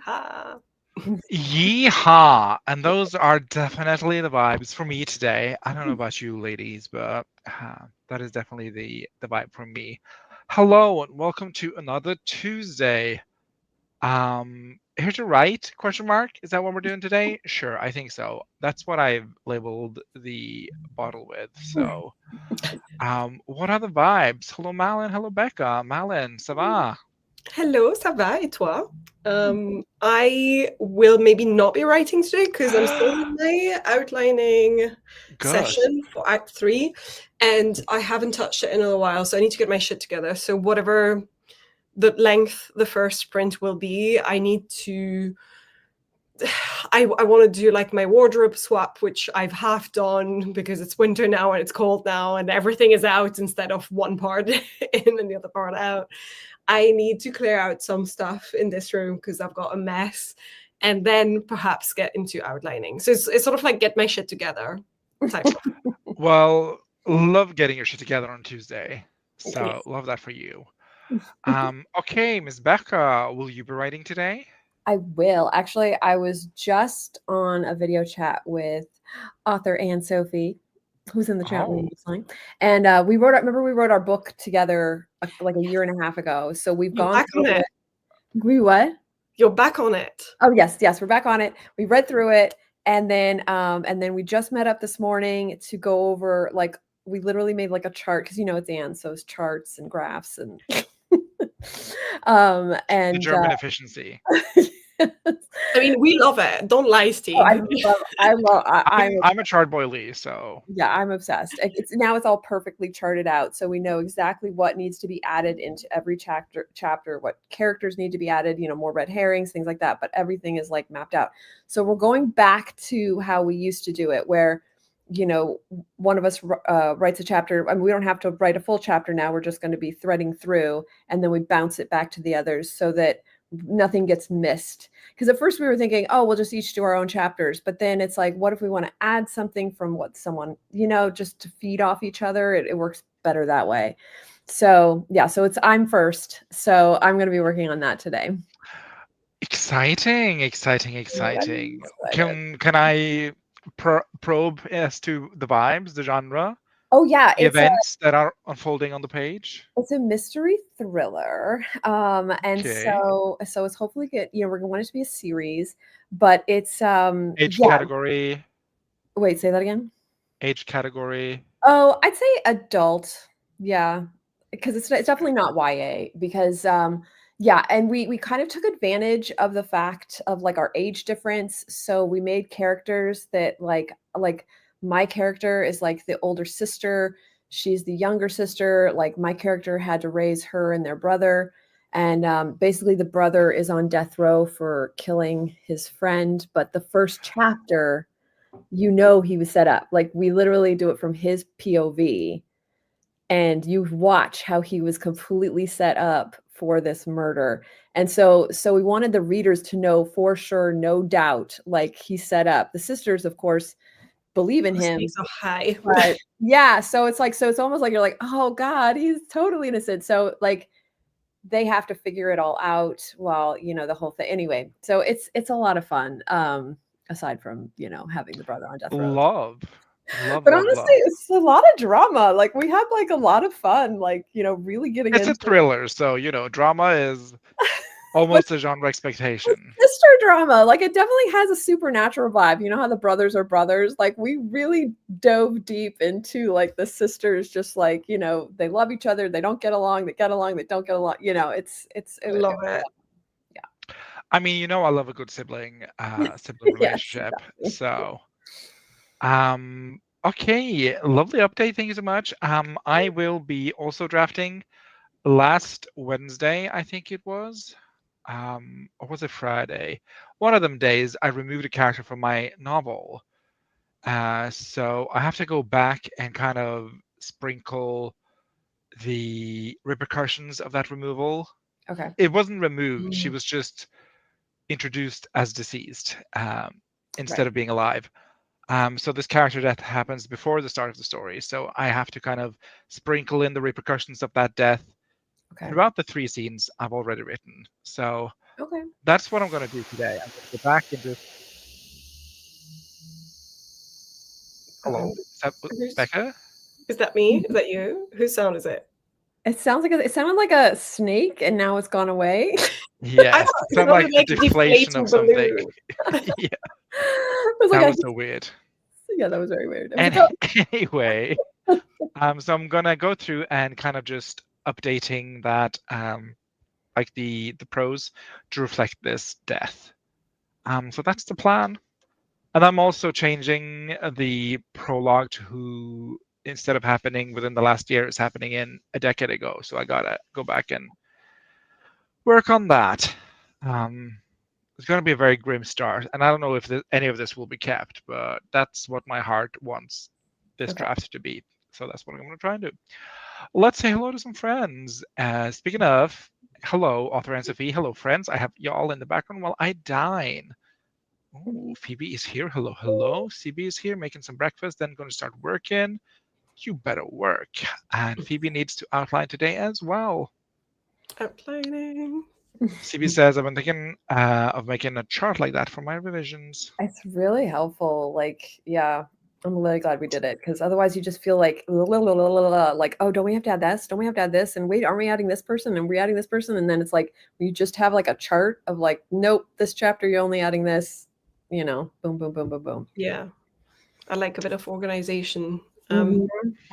Yeehaw. Yeehaw! And those are definitely the vibes for me today. I don't know about you ladies, but that is definitely the vibe for me. Hello and welcome to another Tuesday. Here to write? Question mark? Is that what we're doing today? Sure, I think so. That's what I've labeled the bottle with. So, what are the vibes? Hello, Malin. Hello, Becca. Malin, ça va? Hello, ça va et toi? I will maybe not be writing today because I'm still in my outlining Good. session for Act 3 and I haven't touched it in a little while, so I need to get my shit together. So whatever the length the first sprint will be, I need to I want to do like my wardrobe swap, which I've half done because it's winter now and it's cold now and everything is out instead of one part in and the other part out. I need to clear out some stuff in this room because I've got a mess and then perhaps get into outlining. So it's sort of like get my shit together type of. Well, love getting your shit together on Tuesday. So, love that for you. Okay, Miss Becca, will you be writing today? I will. Actually, I was just on a video chat with author Anne Sophie, who's in the chat room listening. And we wrote our book together like a year and a half ago. So we've You're gone back on it. We what? You're back on it. Oh yes, we're back on it. We read through it and then we just met up this morning to go over like we literally made like a chart because it's Anne, so it's charts and graphs and and the German efficiency. I mean, we love it. Don't lie, Steve. I'm a chart boy Lee, so yeah, I'm obsessed. It's all perfectly charted out, so we know exactly what needs to be added into every chapter, what characters need to be added, more red herrings, things like that. But everything is like mapped out. So we're going back to how we used to do it, where one of us writes a chapter. I mean, we don't have to write a full chapter now. We're just going to be threading through, and then we bounce it back to the others so that nothing gets missed. Because at first we were thinking, oh, we'll just each do our own chapters. But then it's like, what if we want to add something from what someone, just to feed off each other? It works better that way. So yeah, so I'm first. So I'm going to be working on that today. Exciting. Can I probe as to the vibes, the genre? Oh yeah, the events that are unfolding on the page. It's a mystery thriller, and Okay. so it's hopefully good. We're going to want it to be a series, but it's age category. Wait, say that again. Age category. Oh, I'd say adult. Yeah, because it's definitely not YA because yeah, and we kind of took advantage of the fact of like our age difference, so we made characters that like my character is like the older sister. She's the younger sister. Like my character had to raise her and their brother. And basically the brother is on death row for killing his friend. But the first chapter, he was set up. Like we literally do it from his POV. And you watch how he was completely set up for this murder. And so we wanted the readers to know for sure, no doubt, like he's set up. The sisters, of course, believe in him. So high. But yeah, so it's almost like you're like, oh God, he's totally innocent. So like they have to figure it all out while the whole thing. Anyway, so it's a lot of fun. Aside from having the brother on death row. Love. But honestly, it's a lot of drama. Like we had like a lot of fun. Like really getting. It's a thriller, so drama is almost a genre expectation. Sister drama, like it definitely has a supernatural vibe. You know how the brothers are brothers. Like we really dove deep into like the sisters, just like they love each other. They don't get along. They get along. They don't get along. I love it. Yeah. I mean, I love a good sibling relationship. Yes, so, okay, lovely update. Thank you so much. I will be also drafting last Wednesday, I think it was. Or was it Friday? One of them days, I removed a character from my novel. So I have to go back and kind of sprinkle the repercussions of that removal. Okay. It wasn't removed. She was just introduced as deceased instead of being alive. So this character death happens before the start of the story. So I have to kind of sprinkle in the repercussions of that death throughout the 3 scenes I've already written. So Okay. That's what I'm going to do today. I'm going to go back and just. Hello, is that Becca? Is that me? Is that you? Whose sound is it? It sounded like a snake, and now it's gone away. Yes, it It sounded like sounded a like a deflation of deflating something. balloon. Yeah, It was that like was so weird. yeah, that was very weird. It was And like, anyway, so I'm gonna go through and kind of just updating that, like the prose to reflect this death. So that's the plan. And I'm also changing the prologue to who, instead of happening within the last year, is happening in a decade ago. So I gotta go back and work on that. It's going to be a very grim start, and I don't know if any of this will be kept, but that's what my heart wants this Okay. draft to be. So that's what I'm going to try and do. Let's say hello to some friends. Speaking of, hello, author and Sophie. Hello, friends. I have y'all in the background while I dine. Oh, Phoebe is here. Hello, hello. CB is here making some breakfast, then going to start working. You better work. And Phoebe needs to outline today as well. Outlining. CB says, I've been thinking of making a chart like that for my revisions. It's really helpful. Like, yeah, I'm really glad we did it because otherwise you just feel like, like, oh, don't we have to add this? Don't we have to add this? And wait, aren't we adding this person? And we're adding this person? And then it's like you just have like a chart of like, nope, this chapter you're only adding this. Boom, boom, boom, boom, boom. Yeah. I like a bit of organization Mhm.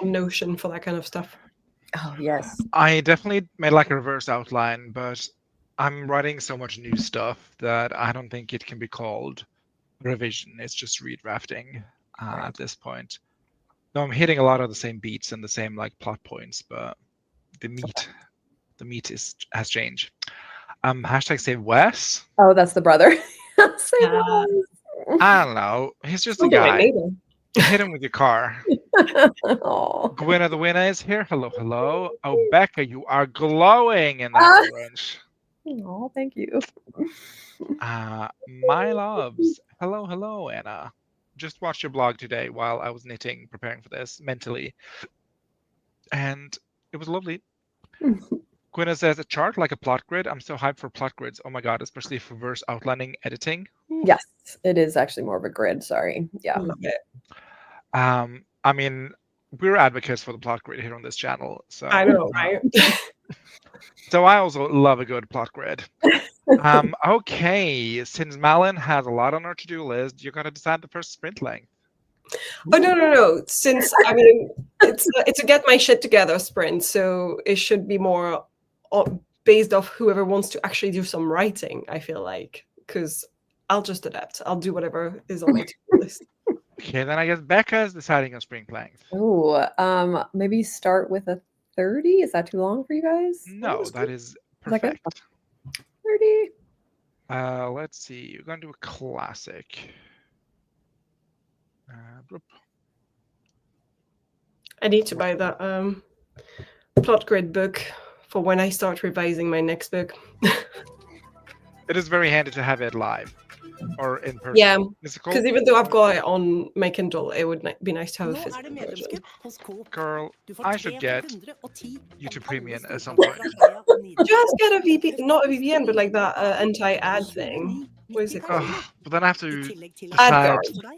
notion for that kind of stuff. Oh, yes. I definitely made like a reverse outline, but I'm writing so much new stuff that I don't think it can be called revision. It's just redrafting Right. at this point. No, I'm hitting a lot of the same beats and the same like plot points, but the meat has changed. Hashtag save Wes. Oh, that's the brother. Say Yeah. I don't know. He's just a Something like guy. Nathan. Hit him with your car. Oh. Gwynna the winner is here. Hello, hello. Oh, Becca, you are glowing in that orange. Oh, thank you. My loves. Hello, hello, Anna. Just watched your blog today while I was knitting, preparing for this mentally. And it was lovely. Gwynna says a chart like a plot grid. I'm so hyped for plot grids. Oh my god, especially for verse outlining editing. Ooh. Yes, it is actually more of a grid. Sorry. Yeah. I love it. I mean, we're advocates for the plot grid here on this channel. So I know, right? So I also love a good plot grid. Okay, since Malin has a lot on her to-do list, you gotta decide the first sprint length. Oh no! Since I mean, it's a get my shit together sprint, so it should be more based off whoever wants to actually do some writing. I feel like because I'll just adapt. I'll do whatever is on my to-do list. Okay, then I guess Becca is deciding on sprint length. Oh, maybe start with a 30. Is that too long for you guys? No, that is that good? perfect. 30. Let's see. You're gonna do a classic. Bloop. I need to buy that plot grid book for when I start revising my next book. It is very handy to have it live or in person. Yeah, Physical. because even though I've got it on my Kindle, it would be nice to have a physical version. Girl, I should get YouTube Premium at some point. Just get a VPN, not a VPN, but like that anti-ad thing. What is it called? But then I have to decide. AdGuard.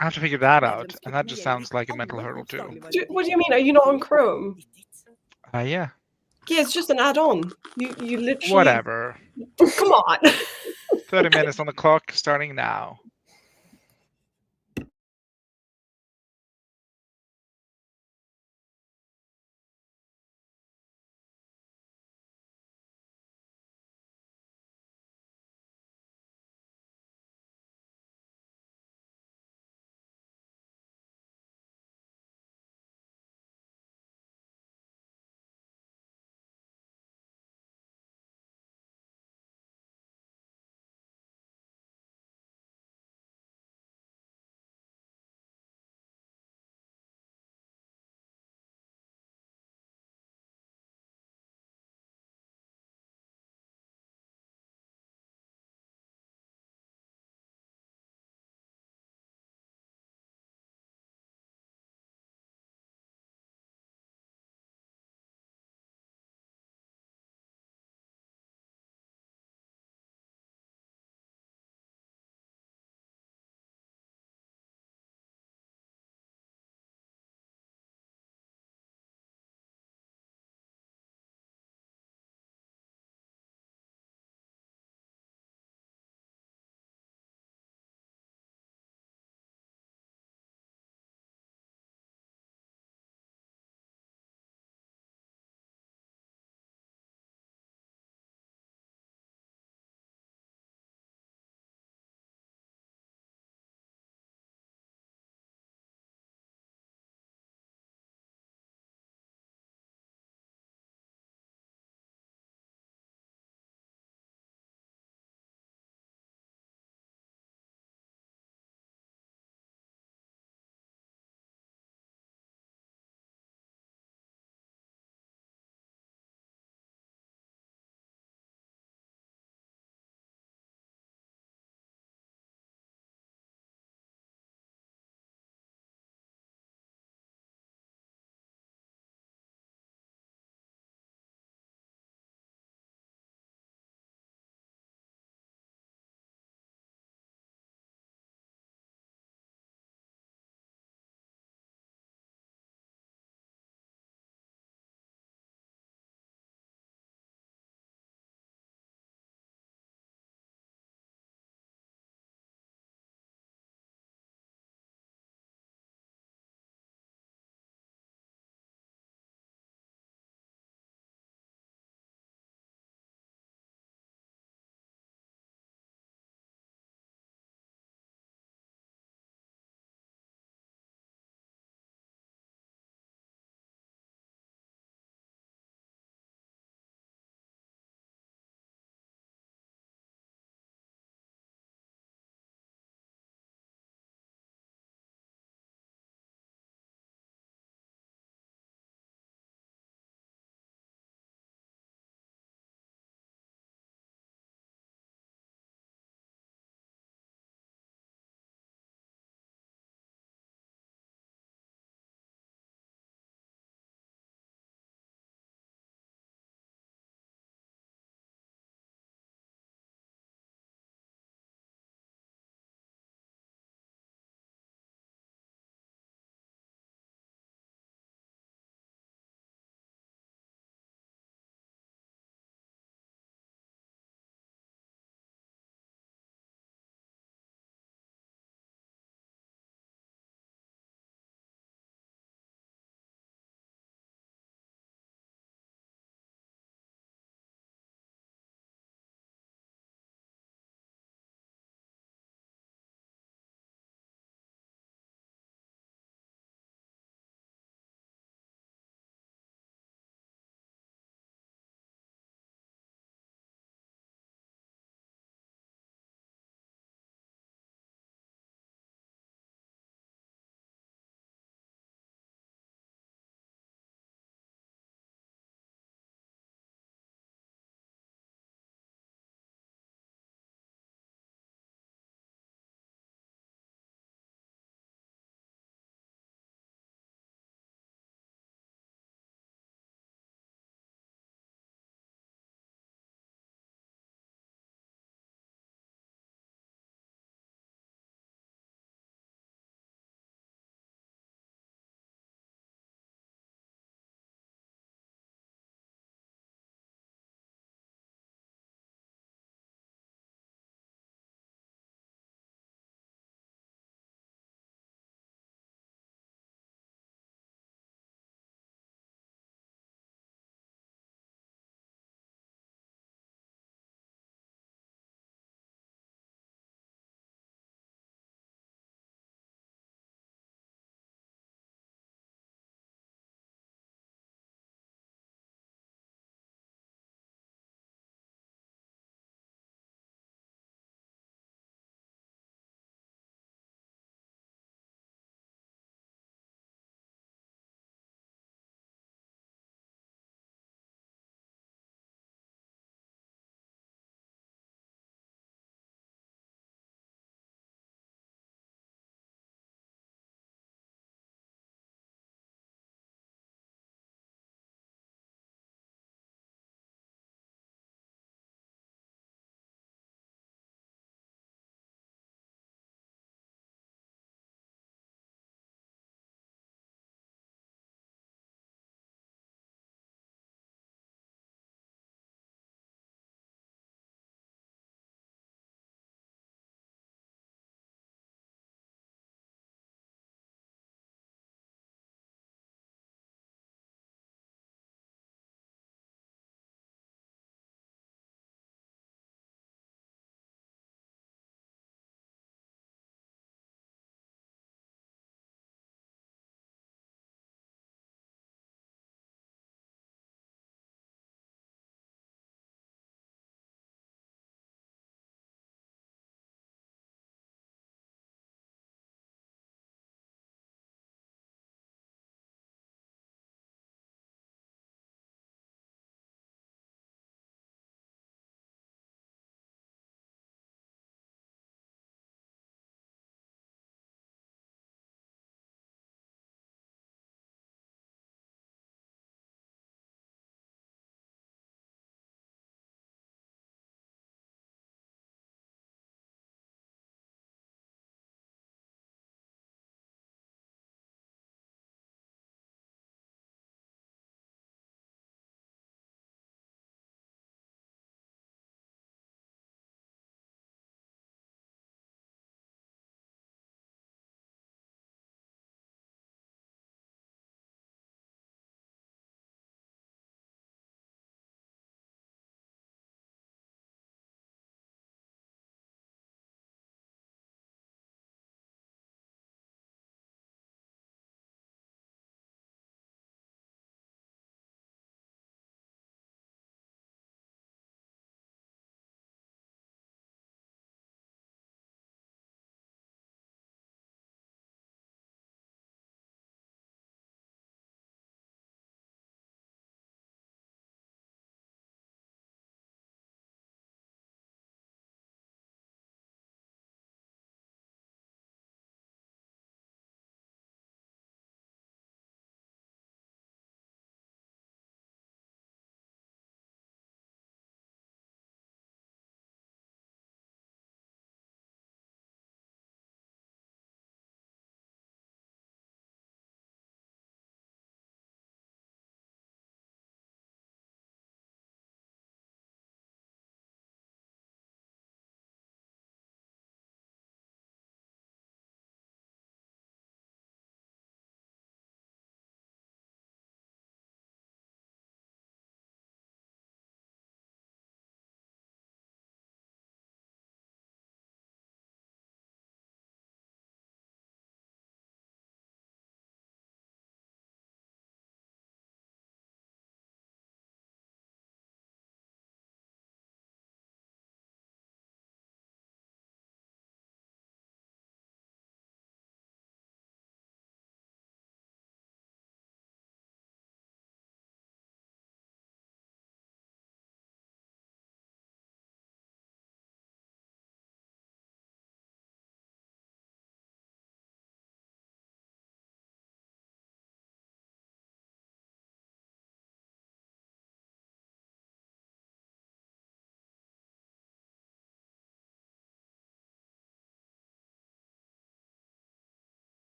I have to figure that out, and that just sounds like a mental hurdle too. What do you mean? Are you not on Chrome? Yeah. Yeah, it's just an add-on. You literally. Whatever. Come on. 30 minutes on the clock, starting now.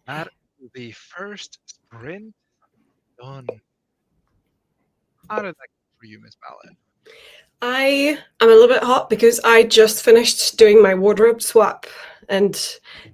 That is the first sprint done. How did that go for you, Miss Malin? I am a little bit hot because I just finished doing my wardrobe swap, and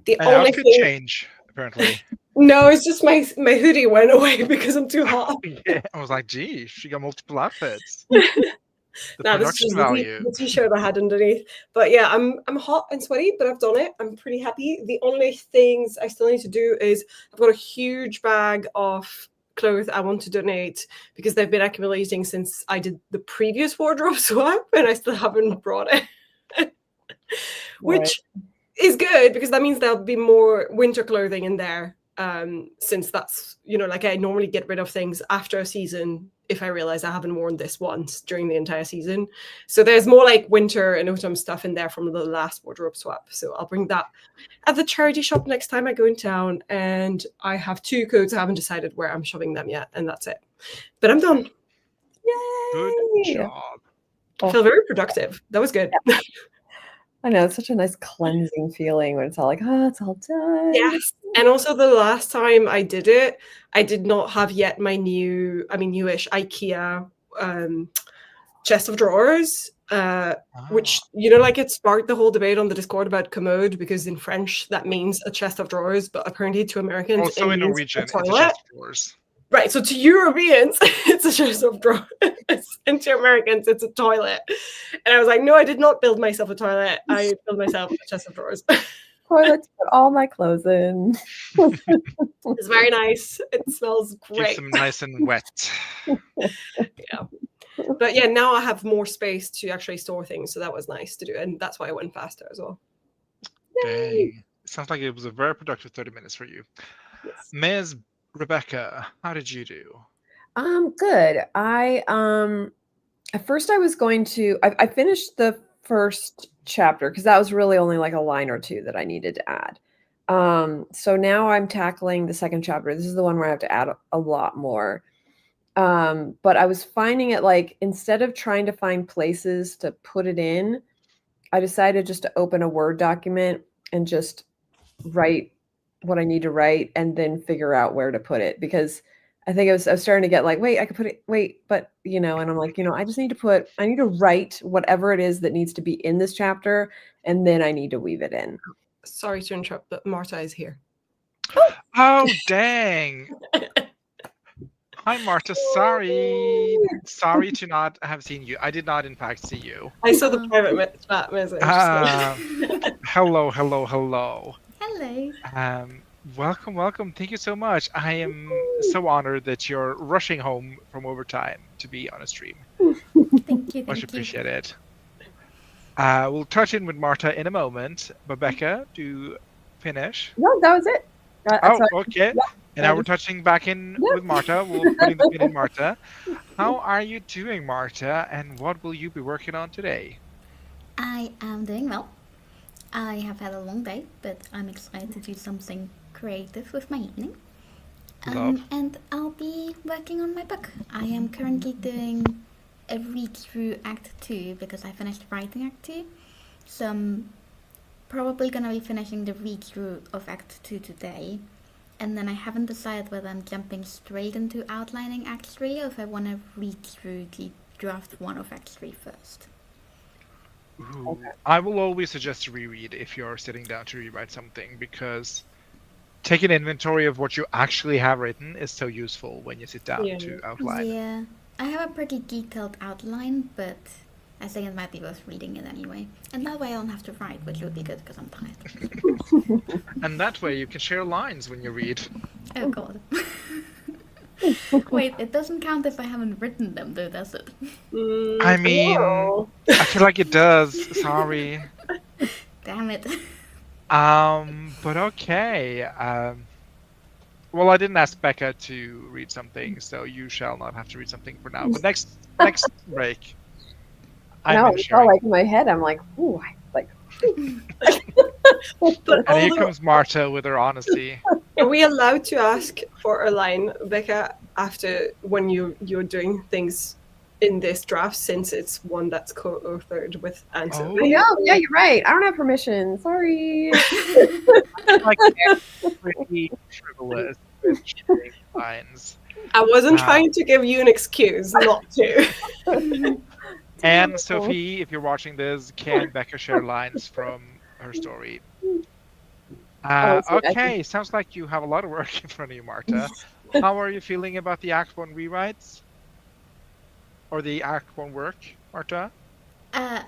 the An only outfit thing. change, apparently. No, it's just my hoodie went away because I'm too hot. Yeah, I was like, geez, she got multiple outfits. The No, this is production just value. the t-shirt I had underneath. But yeah, I'm hot and sweaty, but I've done it. I'm pretty happy. The only things I still need to do is I've got a huge bag of clothes I want to donate because they've been accumulating since I did the previous wardrobe swap, and I still haven't brought it. Which is good because that means there'll be more winter clothing in there. Since that's, like I normally get rid of things after a season if I realize I haven't worn this once during the entire season. So there's more like winter and autumn stuff in there from the last wardrobe swap. So I'll bring that at the charity shop next time I go in town. And I have 2 coats. I haven't decided where I'm shoving them yet, and that's it. But I'm done. Good Yay! job. I feel very productive. That was good. Yeah. I know, it's such a nice cleansing feeling when it's all like, oh, it's all done. Yes. And also the last time I did it, I did not have yet my newish IKEA chest of drawers, which, like it sparked the whole debate on the Discord about commode, because in French that means a chest of drawers, but apparently to Americans Also it in means Norwegian, a it's a toilet. chest of drawers. Right, so to Europeans, it's a chest of drawers, and to Americans, it's a toilet. And I was like, no, I did not build myself a toilet. I built myself a chest of drawers. Toilet to put all my clothes in. It's very nice. It smells great. Keeps them nice and wet. Yeah. But yeah, now I have more space to actually store things, so that was nice to do, and that's why I went faster as well. Dang. Sounds like it was a very productive 30 minutes for you. Yes. Ms. Rebecca, how did you do? Good. I at first I was going to I finished the first chapter because that was really only like a line or two that I needed to add. So now I'm tackling the second chapter. This is the one where I have to add a lot more. But I was finding it like instead of trying to find places to put it in, I decided just to open a Word document and just write what I need to write and then figure out where to put it, because I think I was starting to get like, wait, I could put it, but and I'm like, I need to write whatever it is that needs to be in this chapter, and then I need to weave it in. Sorry to interrupt, but Marta is here. Oh, dang. Hi, Marta. Sorry to not have seen you. I did not, in fact, see you. I saw the private chat message. Hello. Hello. Welcome. Thank you so much. I am so honored that you're rushing home from overtime to be on a stream. Thank you. Much appreciated. We'll touch in with Marta in a moment. Becca, do finish? No, that was it. Okay. Yeah. And now we're touching back in with Marta. We'll put in the pin in Marta. How are you doing, Marta? And what will you be working on today? I am doing well. I have had a long day, but I'm excited to do something creative with my evening. And I'll be working on my book. I am currently doing a read through Act 2 because I finished writing Act 2. So I'm probably going to be finishing the read through of Act 2 today. And then I haven't decided whether I'm jumping straight into outlining Act 3 or if I want to read through the draft 1 of Act 3 first. Ooh, okay. I will always suggest to reread if you're sitting down to rewrite something, because taking inventory of what you actually have written is so useful when you sit down to outline. Yeah, I have a pretty detailed outline, but I think it might be worth reading it anyway. And that way I don't have to write, which would be good because I'm tired. And that way you can share lines when you read. Oh god. Wait, it doesn't count if I haven't written them though, does it? I mean, I feel like it does. Sorry. Damn it. But okay. Well, I didn't ask Becca to read something, so you shall not have to read something for now. But next break. No, it's all like in my head. I'm like, ooh, And here comes Marta with her honesty. Are we allowed to ask for a line, Becca, after when you're doing things in this draft since it's one that's co-authored with Anne-Sophie. Oh. Oh, yeah, you're right. I don't have permission. Sorry. Like pretty frivolous with sharing lines. I wasn't Ah. trying to give you an excuse not to. And Sophie, if you're watching this, can Becca share lines from her story? Okay, sounds like you have a lot of work in front of you, Marta. How are you feeling about the Act 1 rewrites? Or the Act 1 work, Marta? Well,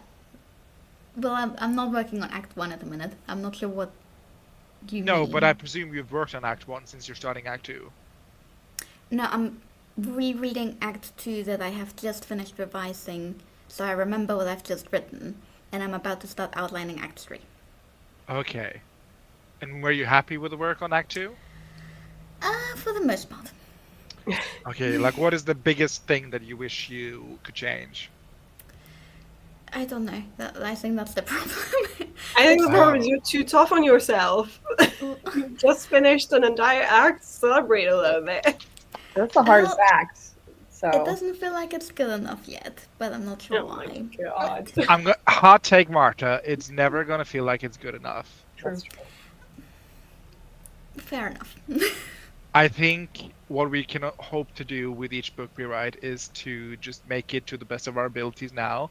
I'm not working on Act 1 at the minute. I'm not sure what you No, mean. but I presume you've worked on Act 1 since you're starting Act 2. No, I'm rereading Act 2 that I have just finished revising, so I remember what I've just written, and I'm about to start outlining Act 3. Okay. And were you happy with the work on Act 2? For the most part. Okay, like what is the biggest thing that you wish you could change? I don't know. I think that's the problem. I think the problem is you're too tough on yourself. You just finished an entire act. Celebrate a little bit. That's the hardest act. So It doesn't feel like it's good enough yet, but I'm not sure Oh why. my god. Hot take, Marta. It's never gonna feel like it's good enough. that's true. Fair enough. I think what we can hope to do with each book we write is to just make it to the best of our abilities now,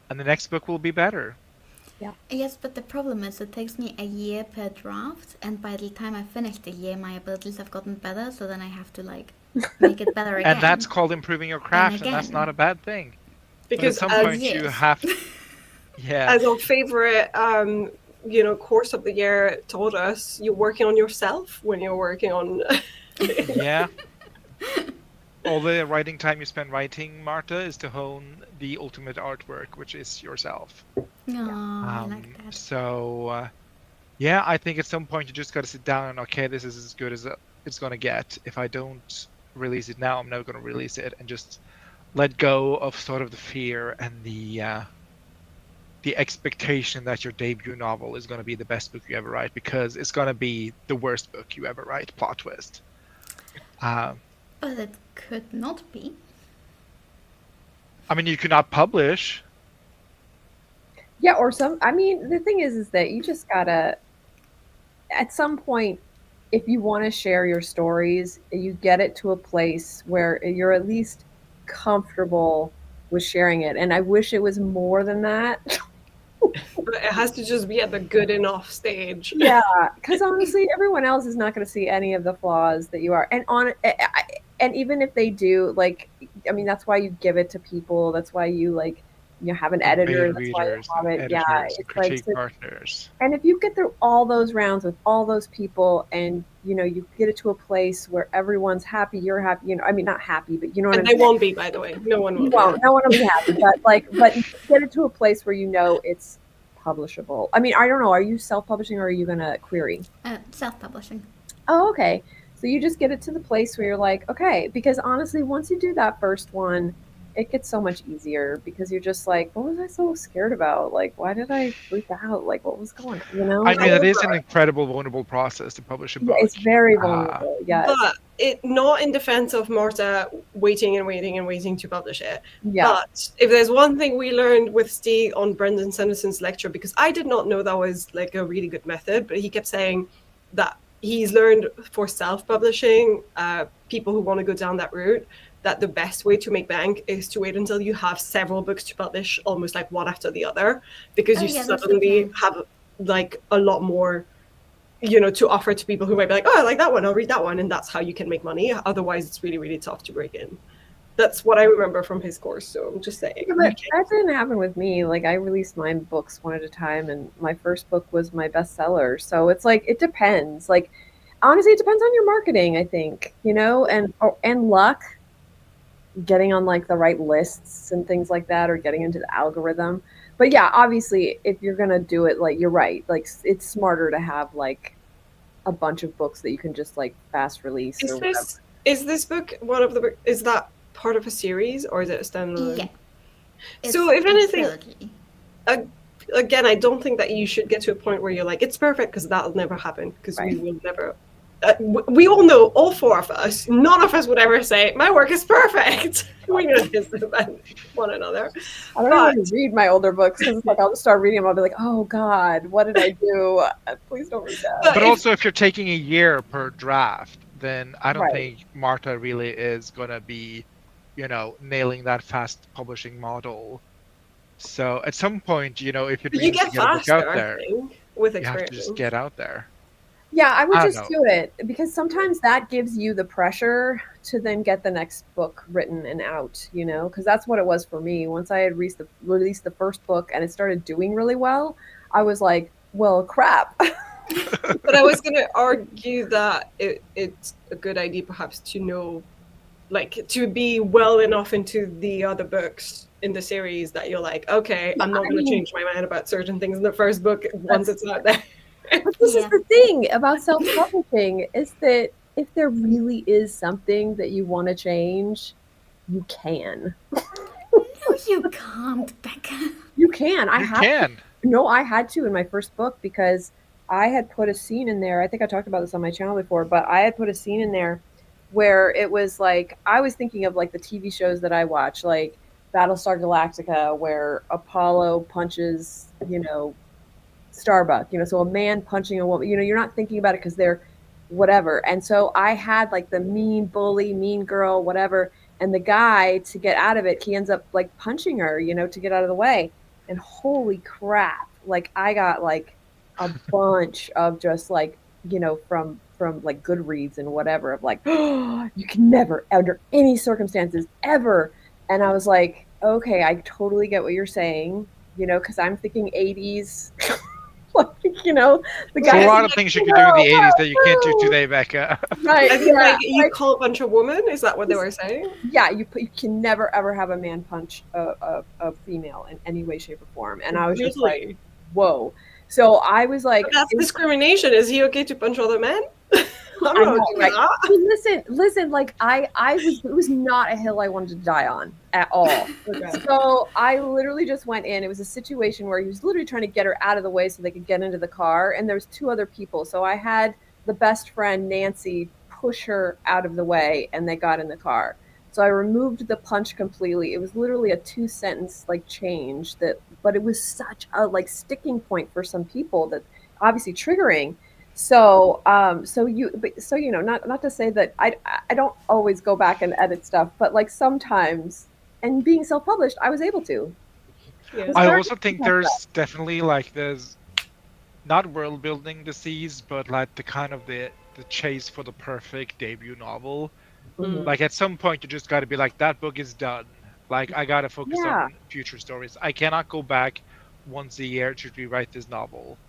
and the next book will be better. Yes, but the problem is it takes me a year per draft, and by the time I finish the year, my abilities have gotten better, so then I have to, like, make it better again. And that's called improving your craft, and that's again. not a bad thing. Because but at some point Yes. you have... Yeah. as our favorite course of the year told us, you're working on yourself when you're working on Yeah. All the writing time you spend writing, Marta, is to hone the ultimate artwork, which is yourself. I like that. So, yeah, I think at some point you just got to sit down and, okay, this is as good as it's going to get. If I don't release it now, I'm never going to release it, and just let go of sort of the fear and the expectation that your debut novel is going to be the best book you ever write, because it's going to be the worst book you ever write. Plot twist. But it could not be. I mean, you could not publish. Yeah, or I mean, the thing is that you just gotta, at some point, if you want to share your stories, you get it to a place where you're at least comfortable with sharing it. And I wish it was more than that. but it has to just be at the good enough stage. Yeah, because honestly, everyone else is not going to see any of the flaws that you are. And even if they do, like, I mean, that's why you give it to people. That's why you have an editor. That's why you have it. Yeah, it's critique partners. And if you get through all those rounds with all those people, and you get it to a place where everyone's happy, you're happy. I mean, not happy, but you know what And I'm saying. they won't be, by the way. No one will. No one will be happy. But you get it to a place where it's publishable. I mean, I don't know. Are you self-publishing or are you gonna query? Self-publishing. Oh, okay. So you just get it to the place where you're like, okay, because honestly, once you do that first one, it gets so much easier, because you're just like, what was I so scared about? Like, why did I freak out? Like, what was going on? I mean, it is an incredible, vulnerable process to publish a book. Yeah, it's very vulnerable, yes. But it not in defense of Marta waiting and waiting and waiting to publish it. Yeah. But if there's one thing we learned with Stieg on Brendan Sanderson's lecture, because I did not know that was like a really good method, but he kept saying that he's learned for self-publishing, people who want to go down that route, that the best way to make bank is to wait until you have several books to publish, almost like one after the other, because you suddenly have like a lot more, to offer to people who might be like, oh, I like that one, I'll read that one, and that's how you can make money. Otherwise, it's really, really tough to break in. That's what I remember from his course, so I'm just saying. Yeah, but that didn't happen with me. Like, I released my books one at a time, and my first book was my bestseller. So it's like, it depends. Like, honestly, it depends on your marketing, I think, and luck, getting on like the right lists and things like that, or getting into the algorithm. But yeah, obviously, if you're gonna do it, like, you're right, like, it's smarter to have like a bunch of books that you can just like fast release. Is this book one of the is that part of a series, or is it a standalone? Yeah. So if anything, again, I don't think that you should get to a point where you're like, it's perfect, because that'll never happen, because we will never we all know, all four of us, none of us would ever say, my work is perfect. We know this about one another. I don't even read my older books because it's like I'll just start reading them. I'll be like, oh God, what did I do? Please don't read that. But also, if you're taking a year per draft, then I don't Right. think Marta really is going to be, nailing that fast publishing model. So at some point, if you're But you dreaming to get get a book faster, out there, I think, with you have to just experience. get out there. Yeah, I would I don't just know. do it because sometimes that gives you the pressure to then get the next book written and out, because that's what it was for me. Once I had released the first book and it started doing really well, I was like, well, crap. But I was going to argue that it's a good idea perhaps to know, like, to be well enough into the other books in the series that you're like, okay, I'm not going to change my mind about certain things in the first book once it's out there. But this is Yeah. the thing about self-publishing is that if there really is something that you want to change, you can. No, you can't, Becca. You can. You can. No, I had to in my first book because I had put a scene in there. I think I talked about this on my channel before, but I had put a scene in there where it was like I was thinking of like the TV shows that I watch, like Battlestar Galactica, where Apollo punches, Starbuck, so a man punching a woman, you're not thinking about it because they're whatever. And so I had like the mean bully, mean girl, whatever. And the guy, to get out of it, he ends up like punching her, to get out of the way. And holy crap, like I got like a bunch of just like, from like Goodreads and whatever of like, oh, you can never, under any circumstances, ever. And I was like, okay, I totally get what you're saying, because I'm thinking 80s. Like, the There's guy. a lot of things you could do in the 80s that you can't do today, Becca. Right. I think like you can't punch a woman. Is that what they were saying? Yeah, you can never ever have a man punch a female in any way, shape, or form. And I was just like, whoa. So I was like, but that's discrimination. Is he okay to punch other men? I'm I not know, doing right? that. I mean, listen. Like it was not a hill I wanted to die on at all. Okay. So I literally just went in. It was a situation where he was literally trying to get her out of the way so they could get into the car, and there was two other people. So I had the best friend Nancy push her out of the way, and they got in the car. So I removed the punch completely. It was literally a 2-sentence like change but it was such a like sticking point for some people that obviously triggering. So, not to say that I don't always go back and edit stuff, but like sometimes, and being self-published, I was able to. Yeah. I also think there's definitely there's not world building disease, but like the kind of the chase for the perfect debut novel. Mhm. Like at some point you just got to be like, that book is done. Like I got to focus on future stories. I cannot go back once a year to rewrite this novel.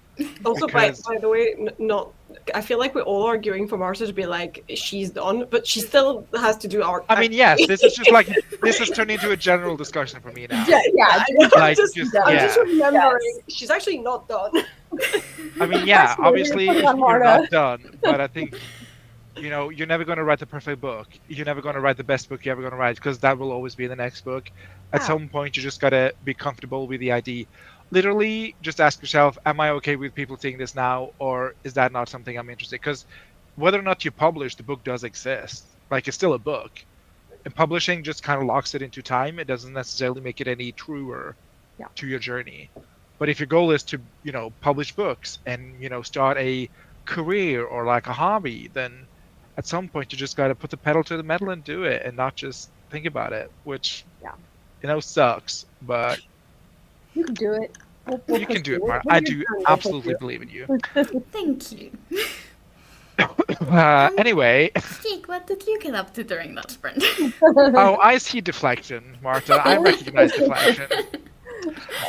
Also, Because- by the way, not. I feel like we're all arguing for Marta to be like she's done, but she still has to do art. I mean, yes, this is just like this has turned into a general discussion for me now. Yeah. Like, I'm just remembering Yes. she's actually not done. I mean, yeah, Absolutely, obviously you're putting on you're Marta. not done, but I think you're never going to write the perfect book. You're never going to write the best book you're ever going to write, because that will always be the next book. At some point, you just got to be comfortable with the idea. Literally, just ask yourself, am I okay with people seeing this now, or is that not something I'm interested in? Because whether or not you publish, the book does exist. Like, it's still a book. And publishing just kind of locks it into time. It doesn't necessarily make it any truer to your journey. But if your goal is to, publish books and, start a career or like a hobby, then at some point you just got to put the pedal to the metal and do it, and not just think about it, which, sucks, but You can do it. you can do it, Marta. I do absolutely believe in you. Thank you. Anyway. Cheek, what did you get up to during that sprint? Oh, I see deflection, Marta. I recognize deflection.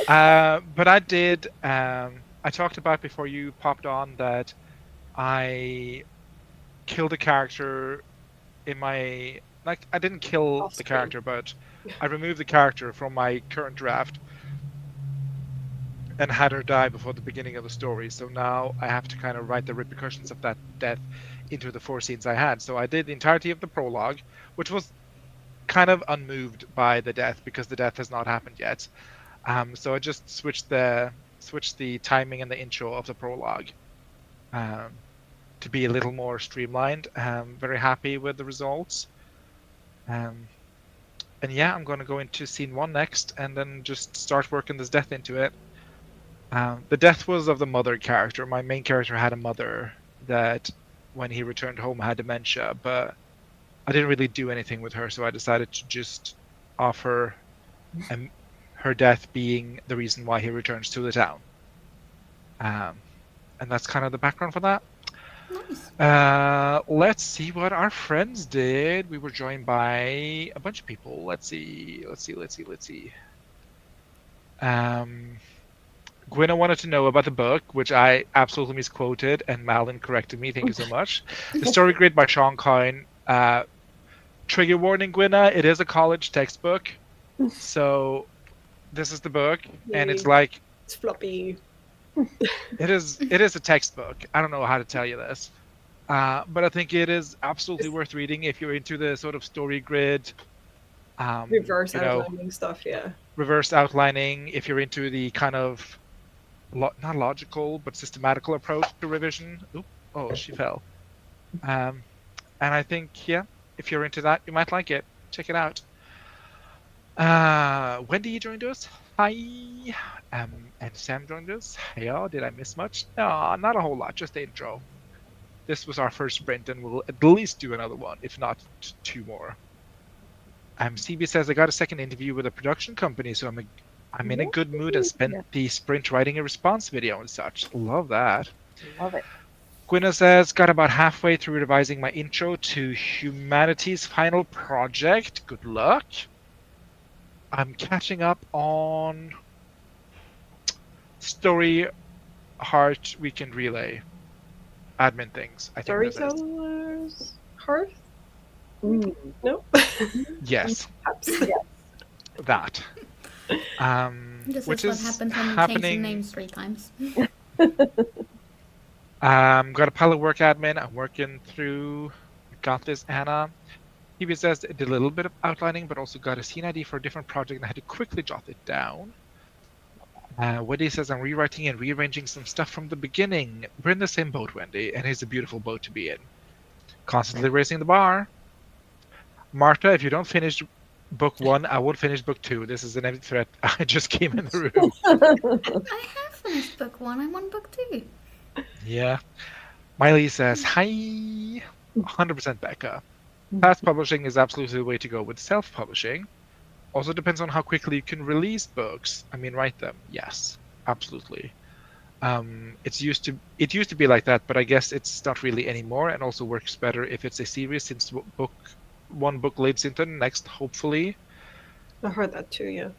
But I did. I talked about before you popped on that I killed a character in my. Like, I didn't kill the character, but I removed the character from my current draft and had her die before the beginning of the story. So now I have to kind of write the repercussions of that death into the 4 scenes I had. So I did the entirety of the prologue, which was kind of unmoved by the death because the death has not happened yet. So I just switched the timing and the intro of the prologue. to be a little more streamlined. Very happy with the results. And yeah, I'm going to go into scene 1 next, and then just start working this death into it. The death was of the mother character. My main character had a mother that, when he returned home, had dementia, but I didn't really do anything with her, so I decided to just offer her death being the reason why he returns to the town. And that's kind of the background for that. Nice. Let's see what our friends did. We were joined by a bunch of people. Let's see. Gwynna wanted to know about the book, which I absolutely misquoted, and Malin corrected me. Thank you so much. The Story Grid by Sean Coyne. Trigger warning, Gwynna, it is a college textbook. So this is the book, and it's like... It's floppy. It is a textbook. I don't know how to tell you this. But I think it is absolutely worth reading if you're into the sort of story grid. Reverse outlining stuff, yeah. Reverse outlining, if you're into the kind of not logical but systematical approach to revision. Oh, she fell. And I think, yeah, if you're into that, you might like it. Check it out. Wendy joined us. Hi. And Sam joined us. Hey, y'all. Did I miss much? No, not a whole lot. Just the intro. This was our first sprint, and we'll at least do another one, if not 2 more. CB says, I got a second interview with a production company, so I'm in a good mood and spent the sprint writing a response video and such. Love that. Love it. Gwynna says, got about halfway through revising my intro to Humanity's Final Project. Good luck. I'm catching up on Story Heart Weekend Relay. Admin things, I think. Storyteller's Hearth? No? Yes. That. This which is what happens when you change the names 3 times. Got a pile of work admin. I'm working through. Got this, Anna. Phoebe says did a little bit of outlining, but also got a scene ID for a different project and I had to quickly jot it down. Wendy says I'm rewriting and rearranging some stuff from the beginning. We're in the same boat, Wendy, and it's a beautiful boat to be in. Constantly raising the bar. Marta, if you don't finish book 1, I won't finish book 2. This is an empty threat. I just came in the room. I have finished book 1. I'm on book 2. Yeah. Miley says, hi. 100% Becca. Fast publishing is absolutely the way to go with self-publishing. Also depends on how quickly you can release books. I mean, write them. Yes, absolutely. It used to be like that, but I guess it's not really anymore, and also works better if it's a series, since one book leads into the next, hopefully. I heard that too, yeah.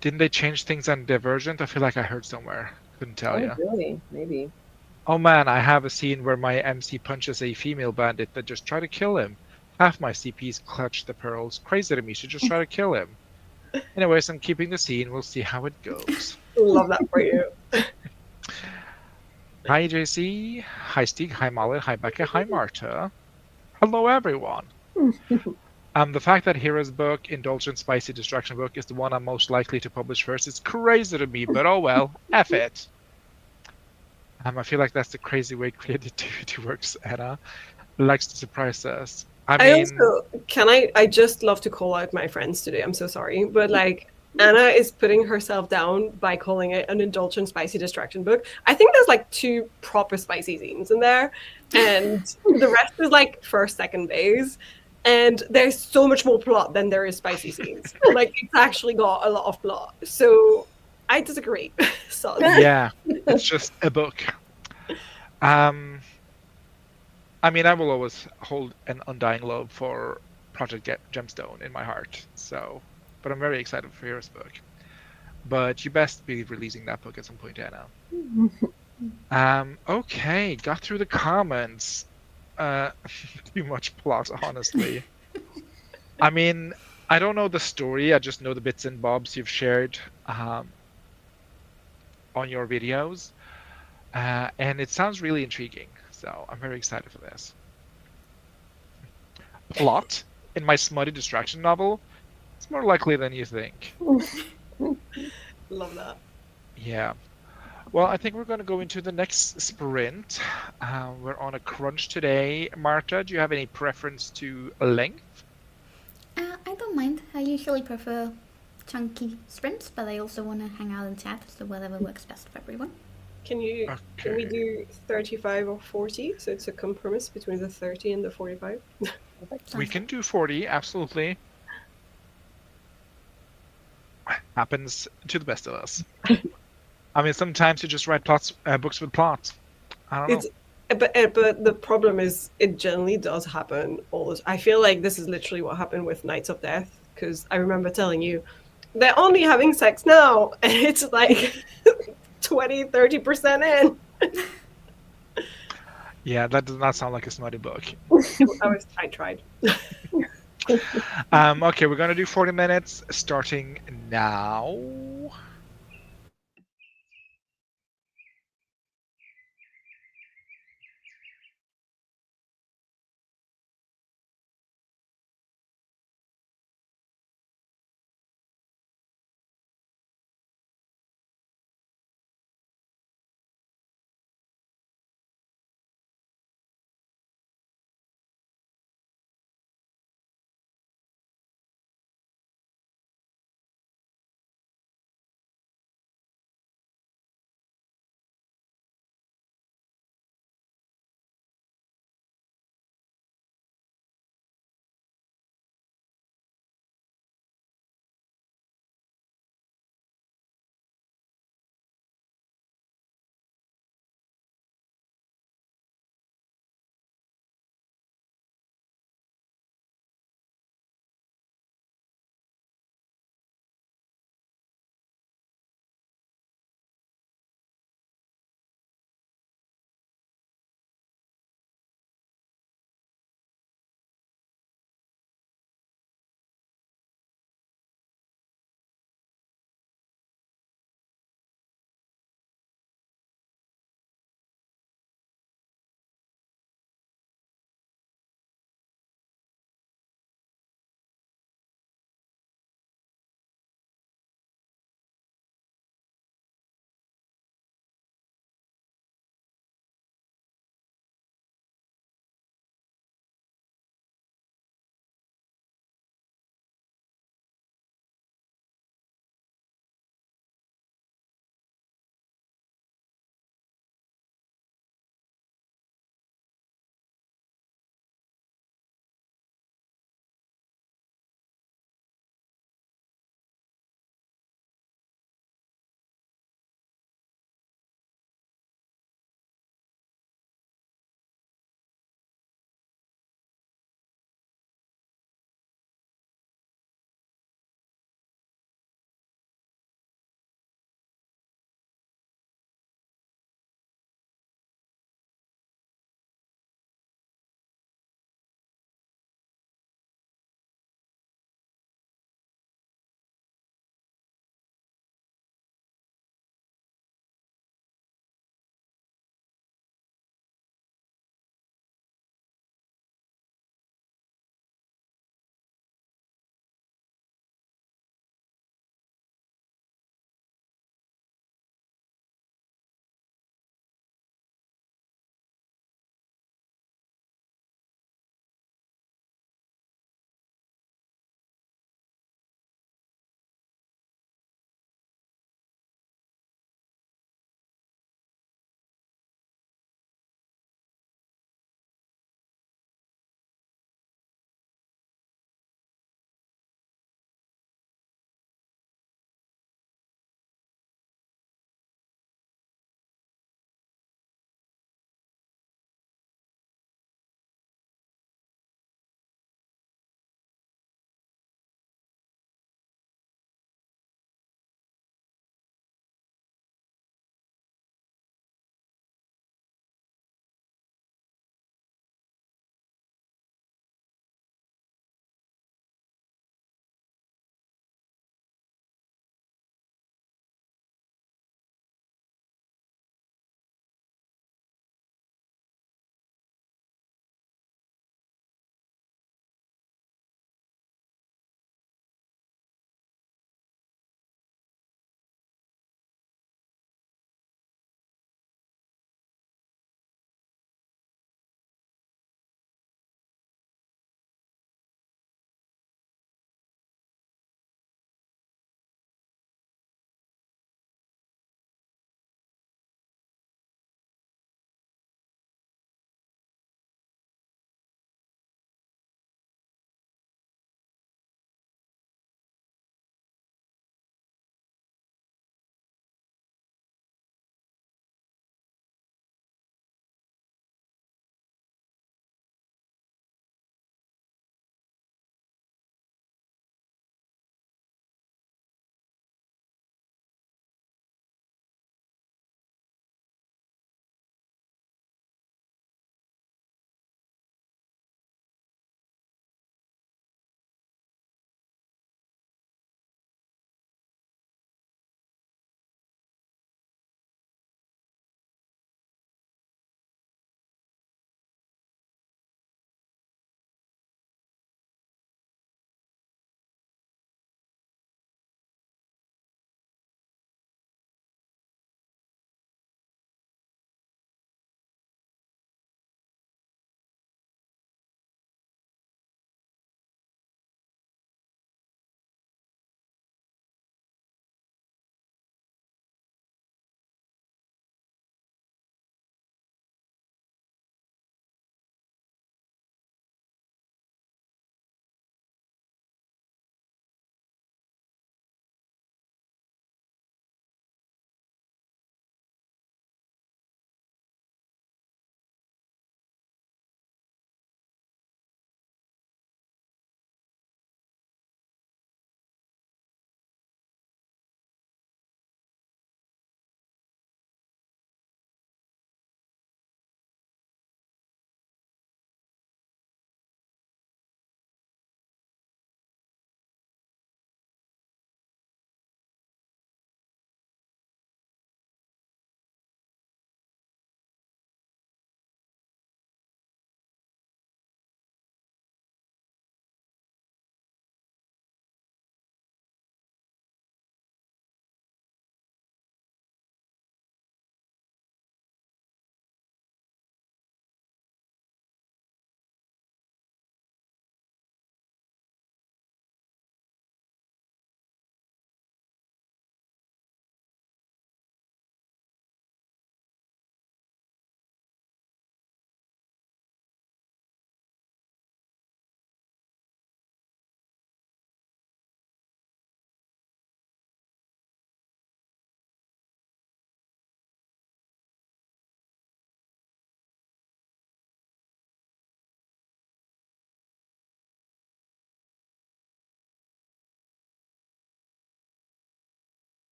Didn't they change things on Divergent? I feel like I heard somewhere. Couldn't tell you. Really? Maybe. Oh man, I have a scene where my MC punches a female bandit that just tried to kill him. Half my CPs clutch the pearls. Crazy to me, should just try to kill him. Anyways, I'm keeping the scene. We'll see how it goes. Love that for you. Hi, JC. Hi, Stig. Hi, Malin. Hi, Becca. Hi, Marta. Hello, everyone. The fact that Hira's book, Indulgent Spicy Distraction book, is the one I'm most likely to publish first is crazy to me, but oh well. F it. I feel like that's the crazy way creativity works, Anna. Likes to surprise us. I just love to call out my friends today. I'm so sorry. But like, Anna is putting herself down by calling it an indulgent spicy distraction book. I think there's like 2 proper spicy scenes in there. And the rest is like first, second base. And there's so much more plot than there is spicy scenes. Like, it's actually got a lot of plot. So I disagree. So yeah, it's just a book. I mean, I will always hold an undying love for Project Gemstone in my heart. So, but I'm very excited for Hira's book. But you best be releasing that book at some point, Anna. Okay, got through the comments. Too much plot, honestly. I mean, I don't know the story. I just know the bits and bobs you've shared on your videos. And it sounds really intriguing. So I'm very excited for this. Plot in my smutty distraction novel? It's more likely than you think. Love that. Yeah. Well, I think we're going to go into the next sprint. We're on a crunch today. Marta, do you have any preference to length? I don't mind. I usually prefer chunky sprints, but I also want to hang out and chat, so whatever works best for everyone. Can we Okay. do 35 or 40? So it's a compromise between the 30 and the 45. We Sounds can good. do 40, absolutely. Happens to the best of us. I mean, sometimes you just write books with plots. I don't know. It's but the problem is it generally does happen all the time. I feel like this is literally what happened with Knights of Death, because I remember telling you they're only having sex now, and it's like 20-30% in. Yeah, that does not sound like a smutty book. I tried. Okay, we're gonna do 40 minutes starting now.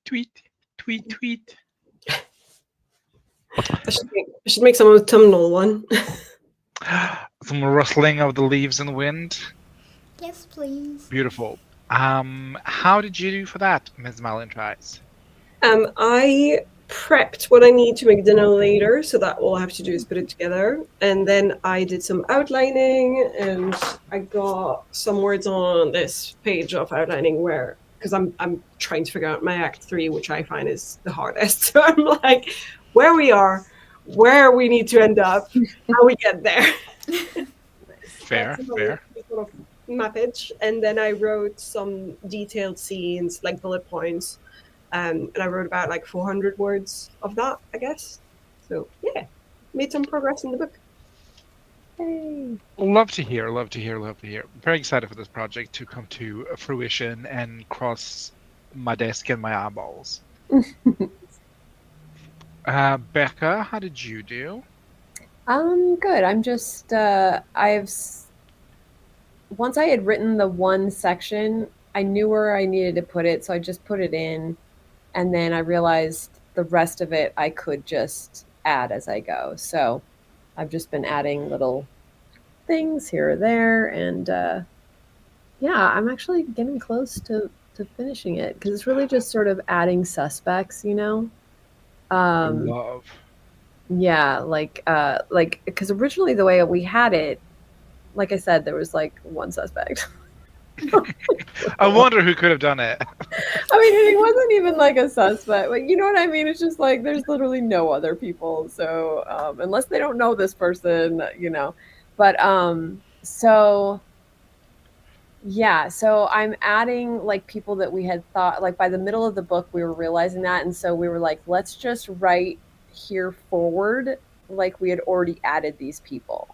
Tweet, tweet, tweet. I should make some autumnal one. Some rustling of the leaves in the wind. Yes, please. Beautiful. How did you do for that, Ms. Malin tries? I prepped what I need to make dinner later, so that all I have to do is put it together. And then I did some outlining, and I got some words on this page of outlining where, because I'm trying to figure out my act 3, which I find is the hardest. So I'm like, where we are, where we need to end up, how we get there. Fair, That's my fair. sort of mappage. And then I wrote some detailed scenes, like bullet points. And I wrote about like 400 words of that, I guess. So yeah, made some progress in the book. Hey. Love to hear, love to hear, love to hear. Very excited for this project to come to fruition and cross my desk and my eyeballs. Becca, how did you do? Good. I'm just once I had written the one section, I knew where I needed to put it, so I just put it in, and then I realized the rest of it I could just add as I go. So I've just been adding little things here or there, and yeah, I'm actually getting close to finishing it because it's really just sort of adding suspects, you know. Love. Yeah, like because originally the way we had it, like I said, there was like one suspect. I wonder who could have done it. I mean, he wasn't even like a suspect. Like, you know what I mean? It's just like there's literally no other people. So unless they don't know this person, you know. But so yeah, so I'm adding like people that we had thought like by the middle of the book we were realizing that, and so we were like, let's just write here forward like we had already added these people.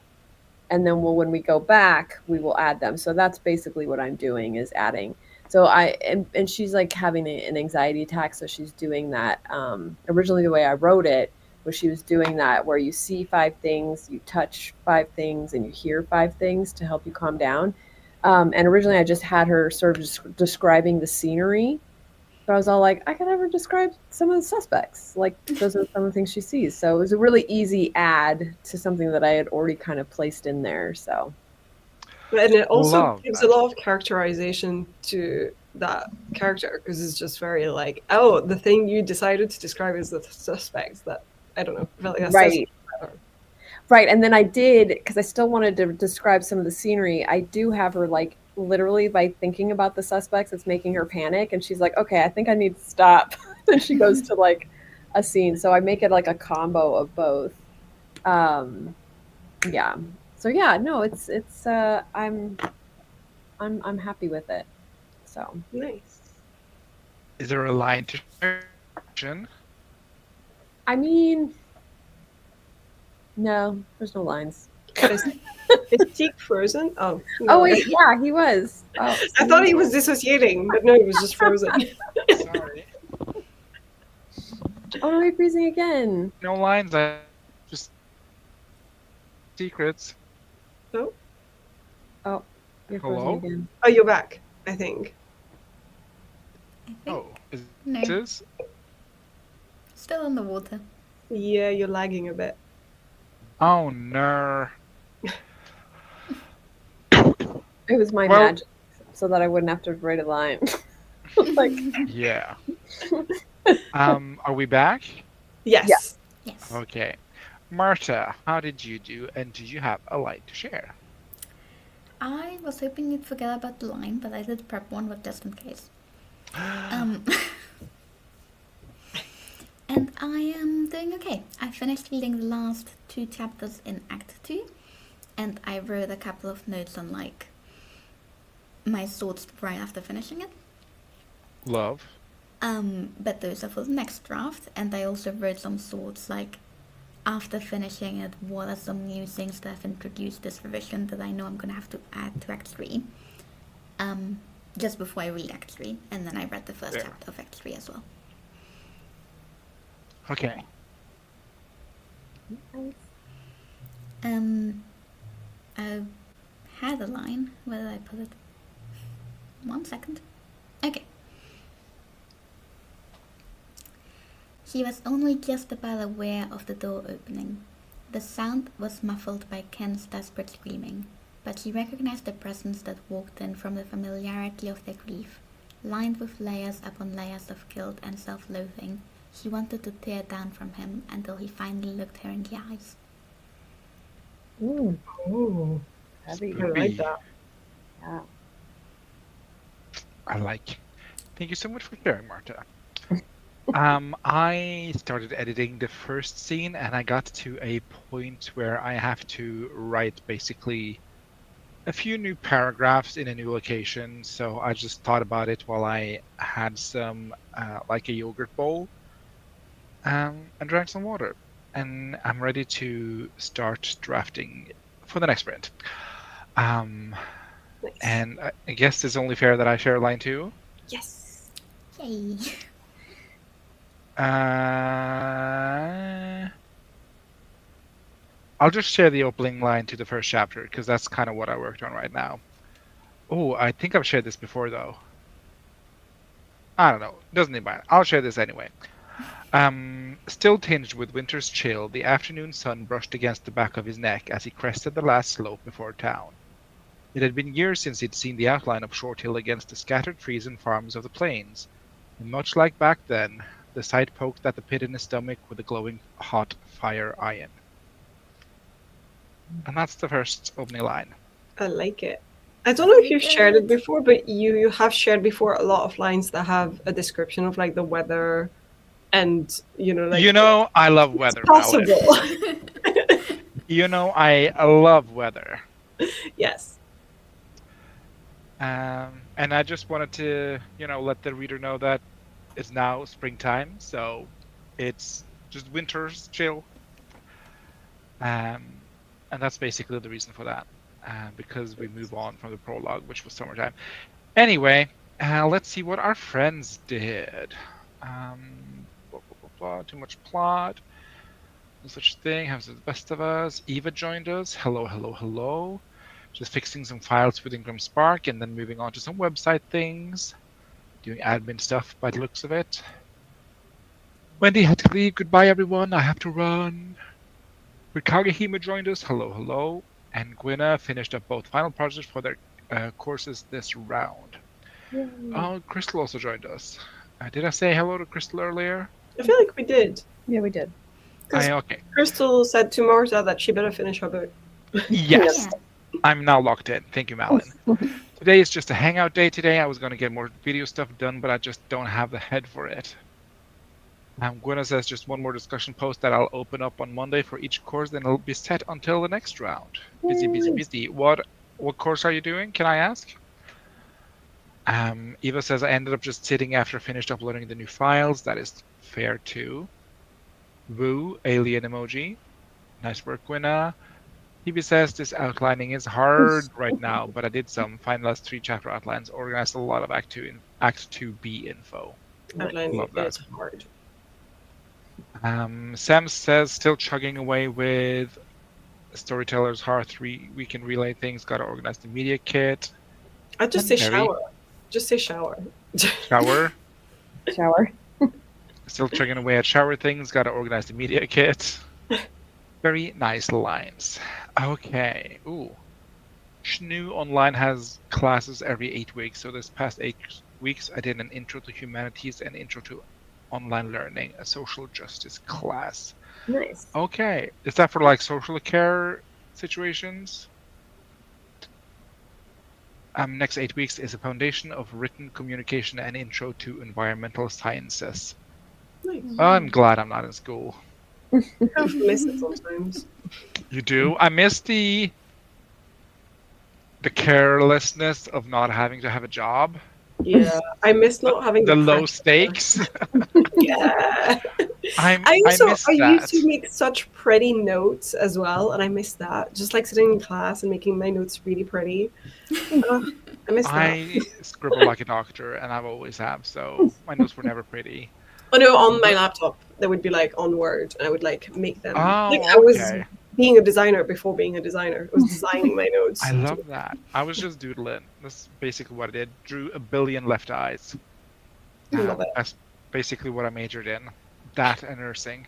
And then when we go back, we will add them. So that's basically what I'm doing is adding. So and she's like having an anxiety attack, so she's doing that. Originally, the way I wrote it was she was doing that where you see 5 things, you touch 5 things, and you hear 5 things to help you calm down. And originally, I just had her sort of describing the scenery. But I was all like, I could ever describe some of the suspects. Like, those are some of the things she sees. So it was a really easy add to something that I had already kind of placed in there. So, And it also Love gives that. a lot of characterization to that character because it's just very like, oh, the thing you decided to describe is the suspects. That I don't know, felt like that says right. Right. And then I did, because I still wanted to describe some of the scenery, I do have her like literally by thinking about the suspects, it's making her panic. And she's like, okay, I think I need to stop. And she goes to like a scene. So I make it like a combo of both. Yeah. So yeah, no, it's I'm happy with it. So nice. Is there a line to action? I mean, no, there's no lines. Is Teak frozen? Oh. Oh wait, yeah, he was. Oh, I thought he was dissociating, but no, he was just frozen. Sorry. Oh, no, he's freezing again. No lines, just secrets. No? Oh, you're Hello? frozen again. Oh, you're back, I think. I think. Oh, is No. this? Still in the water. Yeah, you're lagging a bit. Oh no. It was my Well- magic, so that I wouldn't have to write a line. Like, Yeah. Are we back? Yes. Yeah. Yes. Okay. Marta, how did you do, and do you have a line to share? I was hoping you'd forget about the line, but I did prep one with just in case. And I am doing okay. I finished reading the last 2 chapters in Act 2, and I wrote a couple of notes on like my thoughts right after finishing it. Love. But those are for the next draft, and I also wrote some thoughts like after finishing it, what are some new things that I've introduced this revision that I know I'm gonna have to add to Act 3. Just before I read Act 3, and then I read the first chapter of Act 3 as well. Okay. I had a line. Where did I put it? 1 second. Okay. He was only just about aware of the door opening. The sound was muffled by Ken's desperate screaming, but he recognized the presence that walked in from the familiarity of their grief. Lined with layers upon layers of guilt and self-loathing, he wanted to tear down from him until he finally looked her in the eyes. Ooh, Oh, heavy. I like that. Yeah. I like. Thank you so much for sharing, Marta. I started editing the first scene and I got to a point where I have to write basically a few new paragraphs in a new location. So I just thought about it while I had some, like a yogurt bowl, and drank some water. And I'm ready to start drafting for the next sprint. Nice. And I guess it's only fair that I share line 2. Yes. Yay! I'll just share the opening line to the first chapter because that's kind of what I worked on right now. Oh, I think I've shared this before though. I don't know. Doesn't even matter. I'll share this anyway. Still tinged with winter's chill, the afternoon sun brushed against the back of his neck as he crested the last slope before town. It had been years since he'd seen the outline of Short Hill against the scattered trees and farms of the plains, and much like back then, the sight poked at the pit in his stomach with a glowing hot fire iron. And that's the first opening line. I like it. I don't know if you've shared it before, but you have shared before a lot of lines that have a description of like the weather and like I love weather, Malin. possible. I love weather. Yes. And I just wanted to, let the reader know that it's now springtime, so it's just winter's chill. And that's basically the reason for that, because we move on from the prologue, which was summertime. Anyway, let's see what our friends did. Too much plot. No such thing. Have the best of us. Eva joined us. Hello, hello, hello. Just fixing some files with Ingram Spark and then moving on to some website things. Doing admin stuff by the looks of it. Wendy had to leave. Goodbye, everyone. I have to run. Rikagahima joined us. Hello, hello. And Gwynna finished up both final projects for their courses this round. Oh, Crystal also joined us. Did I say hello to Crystal earlier? I feel like we did. Yeah, we did. Okay. Crystal said to Marta that she better finish her book. Yes. Yeah. I'm now locked in. Thank you, Malin. Today is just a hangout day today. I was going to get more video stuff done, but I just don't have the head for it. Gwynna says just one more discussion post that I'll open up on Monday for each course, then it'll be set until the next round. Busy, busy, busy. What course are you doing? Can I ask? Eva says I ended up just sitting after I finished uploading the new files. That is fair too. Woo, alien emoji. Nice work, Gwynna. Phoebe says this outlining is hard right now, but I did some finalized 3 chapter outlines, organized a lot of Act 2B info. Outlining Love that. is hard. Sam says still chugging away with Storyteller's Hearth. We can relay things. Got to organize the media kit. I'd just say shower. Just say shower. Shower. Shower. Still chugging away at shower things. Got to organize the media kit. Very nice lines. Okay. Ooh. Shnu Online has classes every 8 weeks. So this past 8 weeks, I did an Intro to Humanities and Intro to Online Learning, a social justice class. Nice. Okay. Is that for like social care situations? Next 8 weeks is a foundation of written communication and intro to environmental sciences. Nice. I'm glad I'm not in school. I miss it sometimes. You do? I miss the carelessness of not having to have a job. Yeah, I miss not having the low pressure. stakes. Yeah. I miss I used that. to make such pretty notes as well, and I miss that. Just like sitting in class and making my notes really pretty. I miss that. I scribble like a doctor, and I've always have, so my notes were never pretty. Oh no, on my laptop, they would be like on Word, and I would like make them. Oh, like I was okay. being a designer before being a designer. I was designing my notes. I love that. I was just doodling. That's basically what I did. Drew a billion left eyes. Love it. That's basically what I majored in. that and nursing.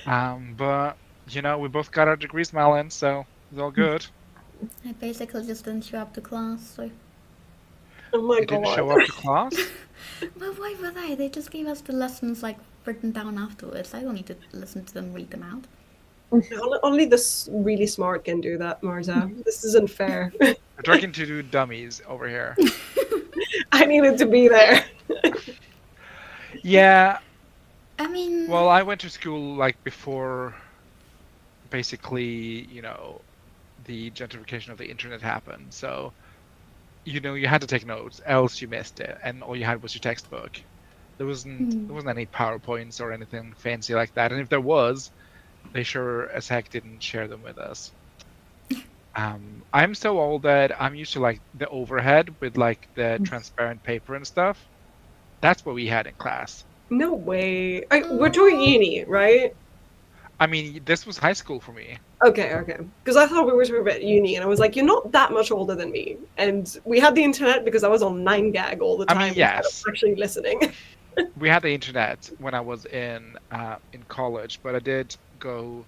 But we both got our degrees, Malin, so it's all good. I basically just didn't show up to class, so. Oh my You didn't god. show up to class? Well, why would I? They just gave us the lessons like written down afterwards. I don't need to listen to them read them out. Only the really smart can do that, Marta. This isn't fair. We're talking to do dummies over here. I needed to be there. Yeah. I mean, Well, I went to school like before, basically, the gentrification of the internet happened. So, you had to take notes, else you missed it, and all you had was your textbook. There wasn't any PowerPoints or anything fancy like that, and if there was, they sure as heck didn't share them with us. I'm so old that I'm used to like the overhead with like the transparent paper and stuff. That's what we had in class. No way. We're doing uni, right? I mean, this was high school for me. Okay. Because I thought we were talking about uni, and I was like, you're not that much older than me. And we had the internet because I was on 9gag all the time. I mean, yes. Actually listening. We had the internet when I was in college, but I did go,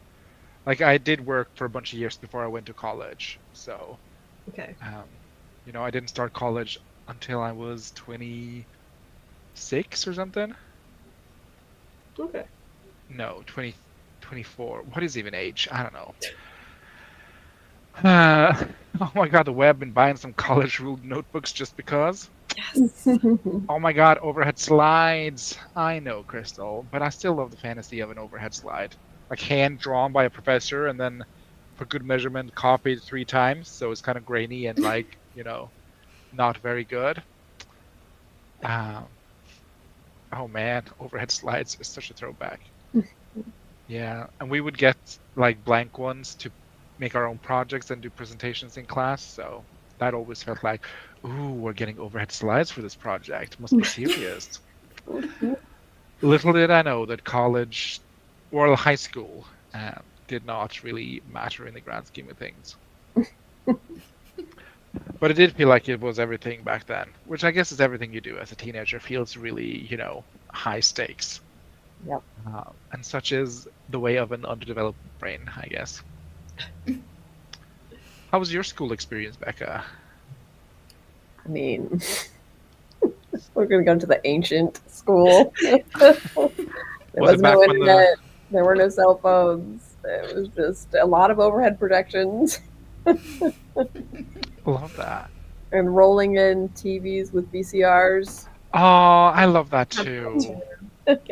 like, I did work for a bunch of years before I went to college. So, Okay. I didn't start college until I was 26 or something. Okay. No, 24. What is even age? I don't know. Oh my god, the web and buying some college ruled notebooks just because. Yes. Oh my god, overhead slides. I know, Crystal, but I still love the fantasy of an overhead slide. Like hand drawn by a professor and then for good measurement copied 3 times, so it's kind of grainy and like, not very good. Oh man, overhead slides is such a throwback. Yeah, and we would get like blank ones to make our own projects and do presentations in class, so that always felt like, ooh, we're getting overhead slides for this project. Must be serious. Little did I know that college, or high school, did not really matter in the grand scheme of things. But it did feel like it was everything back then, which I guess is everything you do as a teenager feels really, high stakes. Yep. And such is the way of an underdeveloped brain, I guess. How was your school experience, Becca? I mean, we're going to go to the ancient school. There was no internet. There were no cell phones. It was just a lot of overhead projections. Love that. And rolling in TVs with VCRs. Oh, I love that too.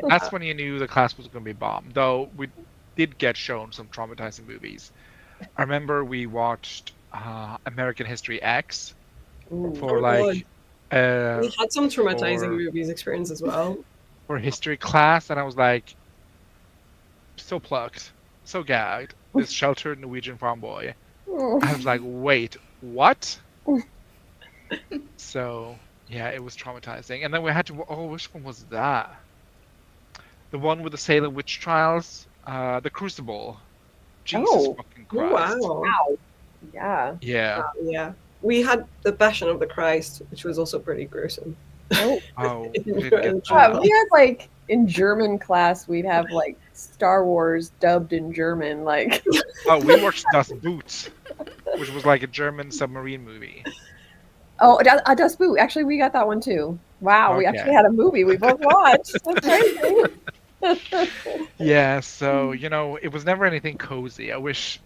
That's when you knew the class was going to be bombed. Though we did get shown some traumatizing movies. I remember we watched American History X for like. We had some traumatizing movies experience as well. For history class, and I was like, so plucked, so gagged. This sheltered Norwegian farm boy. I was like, wait, what? So yeah, it was traumatizing. And then we had to. Oh, which one was that? The one with the Salem witch trials, the Crucible. Jesus fucking Christ! Wow. Yeah. Yeah. Yeah. We had the Passion of the Christ, which was also pretty gruesome. Oh. We had like in German class, we'd have like Star Wars dubbed in German, like. Oh, we watched Das Boot, which was like a German submarine movie. Oh, Das Boot. Actually, we got that one too. Wow, Okay. We actually had a movie we both watched. That's crazy. Yeah, so it was never anything cozy. I wish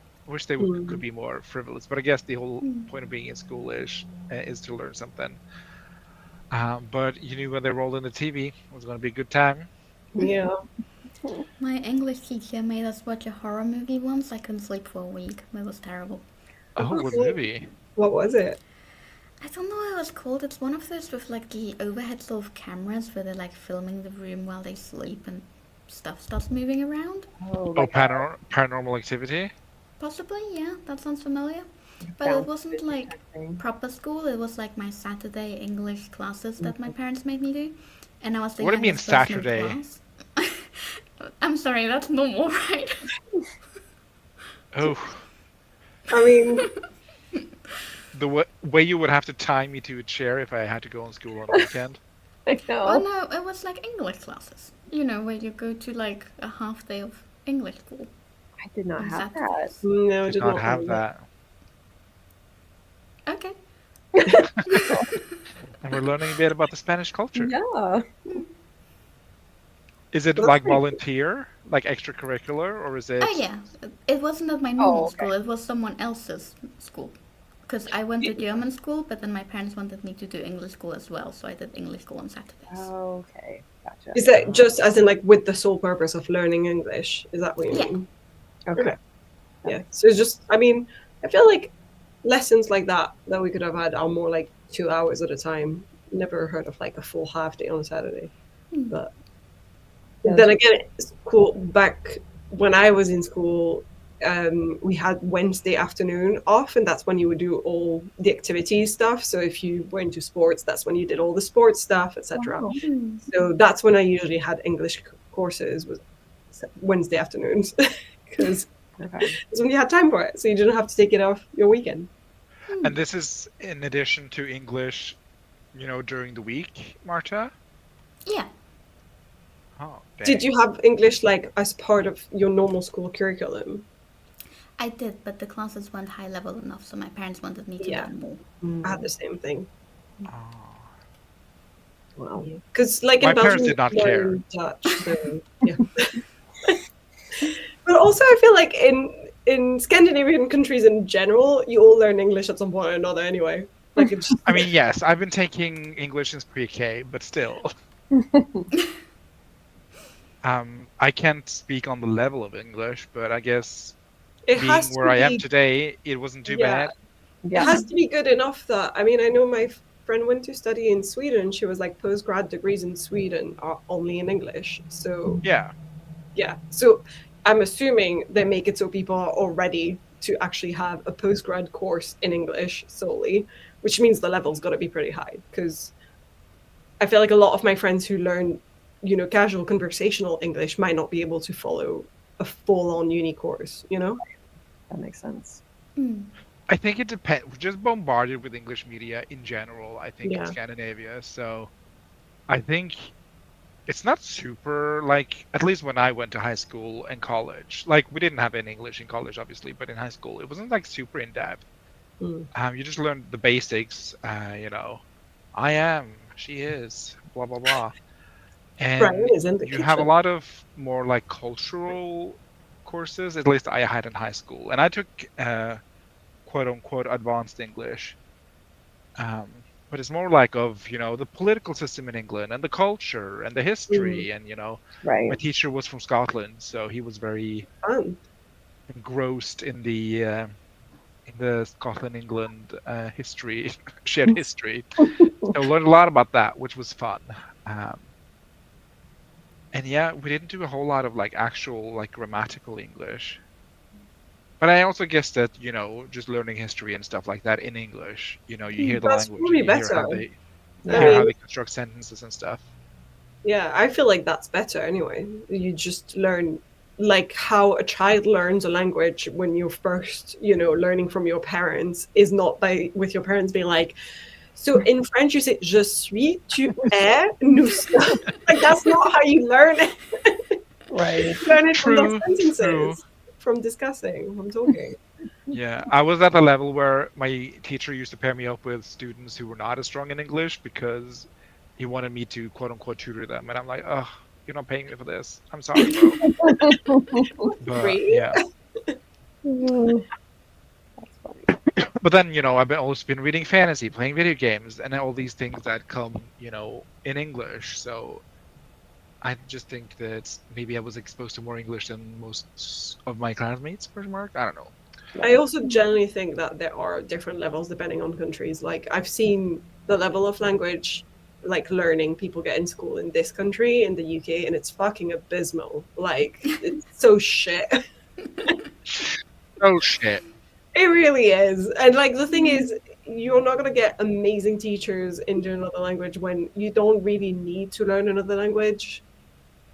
they could be more frivolous, but I guess the whole point of being in school is to learn something. But you knew when they rolled in the TV, it was going to be a good time. Yeah. My English teacher made us watch a horror movie once. I couldn't sleep for a week. It was terrible. Oh, what movie? What was it? I don't know what it was called. It's one of those with like the overhead sort of cameras where they're like filming the room while they sleep and stuff starts moving around. Oh, Paranormal Activity? Possibly, yeah. That sounds familiar. But it wasn't like proper school. It was like my Saturday English classes that my parents made me do. And I was the What do you mean youngest person in Saturday? class. I'm sorry, that's normal, right? Oh. I mean, The way you would have to tie me to a chair if I had to go on school on a weekend. I know. Oh no, it was like English classes. You know, where you go to like a half day of English school I did not on have that. Saturdays. No, I Did did not not have remember. that. Okay. And we're learning a bit about the Spanish culture. Yeah. Is it Well, that's like pretty cool. volunteer, like extracurricular, or is it? Oh yeah, it wasn't at my normal okay. school. It was someone else's school. Because I went to German school, but then my parents wanted me to do English school as well, so I did English school on Saturdays. Okay. Gotcha. Is that just as in like with the sole purpose of learning English? Is that what you Yeah. mean? Okay. Okay. Yeah. So it's just, I mean, I feel like lessons like that we could have had are more like 2 hours at a time. Never heard of like a full half day on a Saturday. But Yeah, then that's again, it's cool. Back when I was in school, we had Wednesday afternoon off, and that's when you would do all the activity stuff. So if you were into sports, that's when you did all the sports stuff, etc. Wow. So that's when I usually had English courses, was Wednesday afternoons, because Okay. it's when you had time for it, so you didn't have to take it off your weekend. And this is in addition to English, during the week, Marta? Yeah. Oh, Did dang. you have English like as part of your normal school curriculum? I did, but the classes weren't high level enough, so my parents wanted me to Yeah. learn more. I had the same thing. Oh. Wow. Because like My in parents Belgium, did not you care. learn Dutch, so yeah. But also, I feel like in Scandinavian countries in general, you all learn English at some point or another anyway. Like it's just, I mean, yes, I've been taking English since pre-K, but still. I can't speak on the level of English, but I guess it being has where to I am be, today, it wasn't too yeah, bad. it Yeah. has to be good enough that, I mean, I know my friend went to study in Sweden. She was like postgrad degrees in Sweden are only in English. So Yeah. yeah, so I'm assuming they make it so people are all ready to actually have a postgrad course in English solely, which means the level's got to be pretty high. Because I feel like a lot of my friends who learn, casual conversational English might not be able to follow a full-on uni course. That makes sense. I think it depends. We're just bombarded with English media in general, I think, in Yeah. Scandinavia. So I think it's not super, like, at least when I went to high school and college, like, we didn't have any English in college, obviously, but in high school, it wasn't, like, super in-depth. You just learned the basics, I am, she is, blah, blah, blah. Brian And is in the you have a kitchen. lot of more, like, cultural courses, at least I had in high school. And I took quote-unquote advanced English. But it's more like of, the political system in England and the culture and the history. And, my Right. teacher was from Scotland, so he was very Fun. engrossed in the Scotland-England history, shared history. So I learned a lot about that, which was fun. And yeah, we didn't do a whole lot of like actual like grammatical English. But I also guess that, just learning history and stuff like that in English, you hear the That's language probably and you hear how better. they I hear how mean, they construct sentences and stuff. yeah, I feel like that's better anyway. You just learn like how a child learns a language when you're first, learning from your parents is not with your parents being like, so in French you say je suis, tu es, nous sommes. Like that's not how you learn it. Right. Learn it from their True, sentences, true. from discussing, from talking. Yeah, I was at the level where my teacher used to pair me up with students who were not as strong in English because he wanted me to quote unquote tutor them, and I'm like, oh, you're not paying me for this. I'm sorry, bro. But Free? yeah. That's funny. But then, I've also been reading fantasy, playing video games, and all these things that come, in English. So I just think that maybe I was exposed to more English than most of my classmates, question mark? I don't know. I also generally think that there are different levels depending on countries. Like I've seen the level of language like learning people get in school in this country, in the UK, and it's fucking abysmal. Like it's so shit. Oh shit. It really is. And like the thing is, you're not gonna get amazing teachers into another language when you don't really need to learn another language.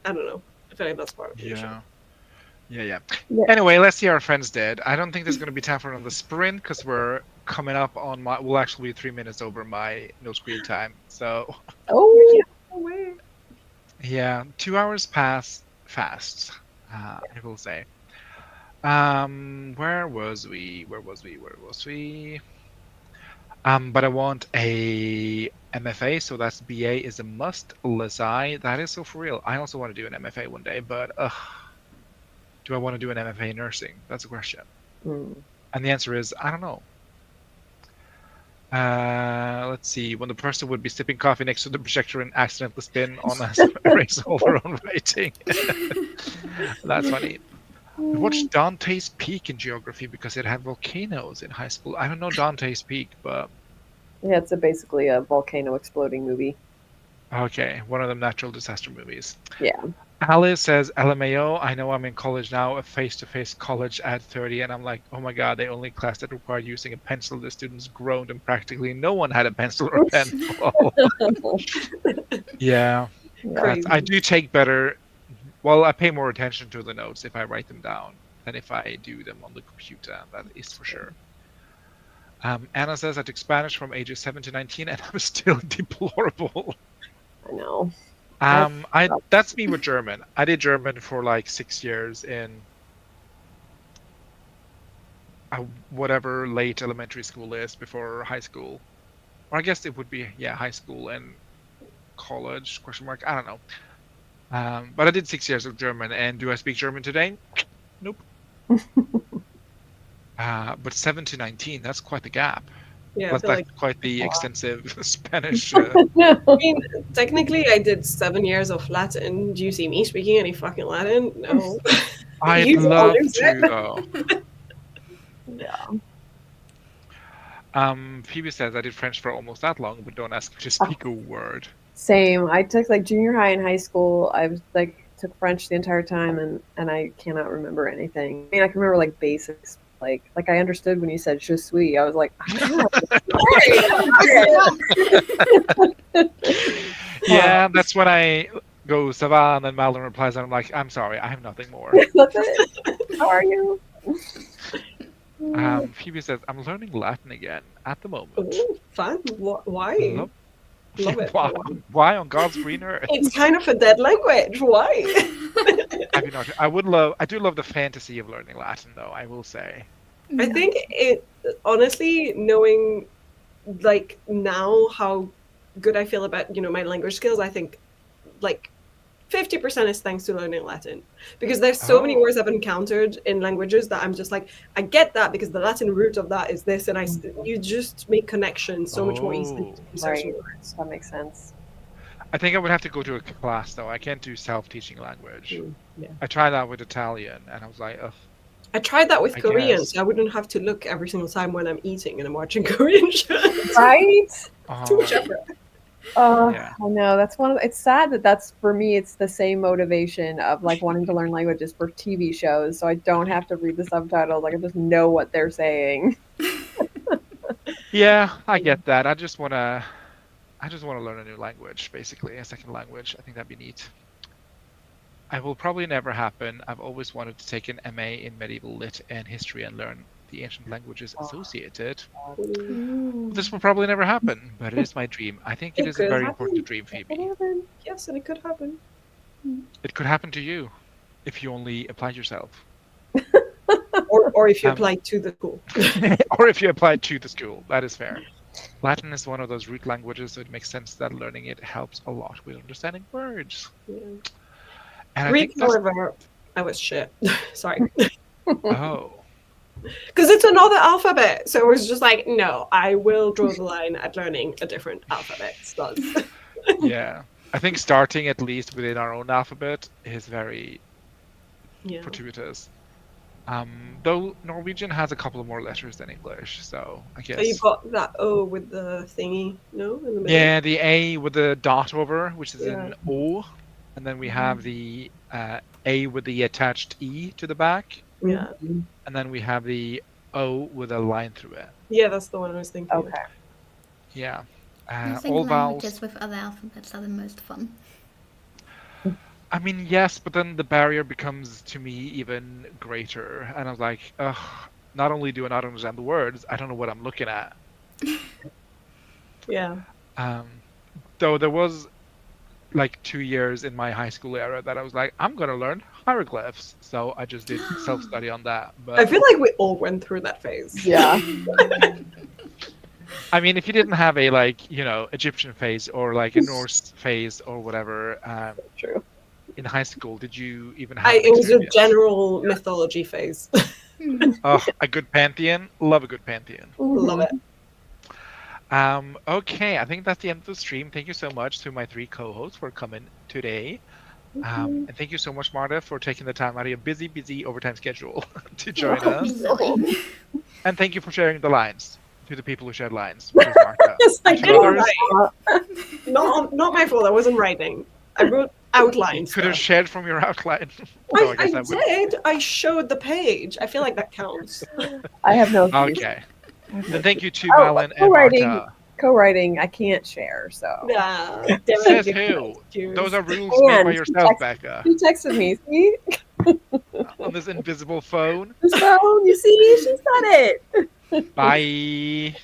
I don't know. I feel like that's part of the issue. Yeah. Yeah. Anyway, let's see our friends dead. I don't think there's going to be time for another sprint because we're coming up on we'll actually be 3 minutes over my no screen time. So Oh, Yeah, 2 hours pass fast, I will say. Where was we? Where was we? Where was we? But I want a MFA, so that's BA is a must. Lazai, that is so for real. I also want to do an MFA one day, but do I want to do an MFA in nursing? That's a question. And the answer is I don't know. Let's see. When the person would be sipping coffee next to the projector and accidentally spin on us, erase all their own writing. That's funny. I watched Dante's Peak in geography because it had volcanoes in high school. I don't know Dante's Peak, but Yeah, it's basically a volcano exploding movie. okay, one of them natural disaster movies. Yeah. Alice says, LMAO, I know I'm in college now, a face-to-face college at 30, and I'm like, oh my god, the only class that required using a pencil, the students groaned, and practically no one had a pencil or pencil. Yeah. I do take better, well, I pay more attention to the notes if I write them down than if I do them on the computer, that is for sure. Anna says, I took Spanish from ages 7 to 19, and I'm still deplorable. I know. That's me with German. I did German for like 6 years in whatever late elementary school is before high school, or I guess it would be high school and college ? I don't know. But I did 6 years of German, and do I speak German today? Nope. But 7 to 19, that's quite the gap. Yeah, But I feel that's quite the extensive Spanish. I mean, technically, I did 7 years of Latin. Do you see me speaking any fucking Latin? No. I'd You love always to, said- though. Yeah. Phoebe says, I did French for almost that long, but don't ask me to speak a word. Same. I took like junior high and high school. I was like took French the entire time, and I cannot remember anything. I mean, I can remember like basics. Like I understood when you said "je suis." I was like, Yeah, that's when I go "ça va," and then Malin replies, and I'm like, I'm sorry, I have nothing more. That's it. How are you? Phoebe says, I'm learning Latin again at the moment. Ooh, fun. Why? Love it. Why on God's green earth? It's kind of a dead language. Why? I mean, I do love the fantasy of learning Latin, though, I will say. I think it, honestly, knowing like now how good I feel about, my language skills, I think like 50% is thanks to learning Latin, because there's so many words I've encountered in languages that I'm just like, I get that because the Latin root of that is this, and you just make connections so much more easily. Right. That makes sense. I think I would have to go to a class, though. I can't do self-teaching language. Yeah. I tried that with Italian, and I was like, ugh. I tried that with Korean, guess. so I wouldn't have to look every single time when I'm eating and I'm watching Korean shows. Right? Too much effort. I know. That's it's sad that's for me, it's the same motivation of like wanting to learn languages for TV shows, so I don't have to read the subtitles. Like I just know what they're saying. Yeah, I get that. I just want to learn a new language, basically, a second language. I think that'd be neat. I will probably never happen. I've always wanted to take an MA in medieval lit and history and learn the ancient languages associated. This will probably never happen, but it is my dream. I think it is a very important dream, Phoebe. Yes, and it could happen. It could happen to you if you only applied yourself. or if you applied to the school. Or if you applied to the school. That is fair. Latin is one of those root languages, so it makes sense that learning it helps a lot with understanding words. Yeah. And Greek, however, I was shit. Sorry. Oh. Because it's another alphabet. So it was just like, no, I will draw the line at learning a different alphabet. Yeah. I think starting at least within our own alphabet is very fortuitous. Though Norwegian has a couple of more letters than English, so I guess. So you've got that O with the thingy, no? In the middle? Yeah, the A with the dot over, which is an O. And then we have the A with the attached E to the back. Yeah. And then we have the O with a line through it. Yeah, that's the one I was thinking. Okay. Yeah. I think all languages vowels. with other alphabets are the most fun. I mean, yes, but then the barrier becomes, to me, even greater. And I was like, ugh, not only do I not understand the words, I don't know what I'm looking at. Yeah. Though there was like 2 years in my high school era that I was like, I'm gonna learn hieroglyphs. So I just did self-study on that. But I feel like we all went through that phase. Yeah. I mean, if you didn't have a like, Egyptian phase or like a Norse phase or whatever, True. in high school, did you even have? It was a experience? general mythology phase. Oh, a good pantheon. Love a good pantheon. Love it. Okay, I think that's the end of the stream. Thank you so much to my 3 co-hosts for coming today. And thank you so much, Marta, for taking the time out of your busy overtime schedule to join us. And thank you for sharing the lines to the people who shared lines, which is Marta. Yes, I And to did others, write. Not my fault. I wasn't writing. I wrote outlines. you could have shared from your outline. I did. I showed the page. I feel like that counts. I have no excuse. Okay. Then thank you to Oh, Malin and co-writing. Marta. Co-writing, I can't share, so. Yeah. Says who? Those are rules made by yourself, Becca. She texted me, see? On this invisible phone. This phone, you see? She said it. Bye.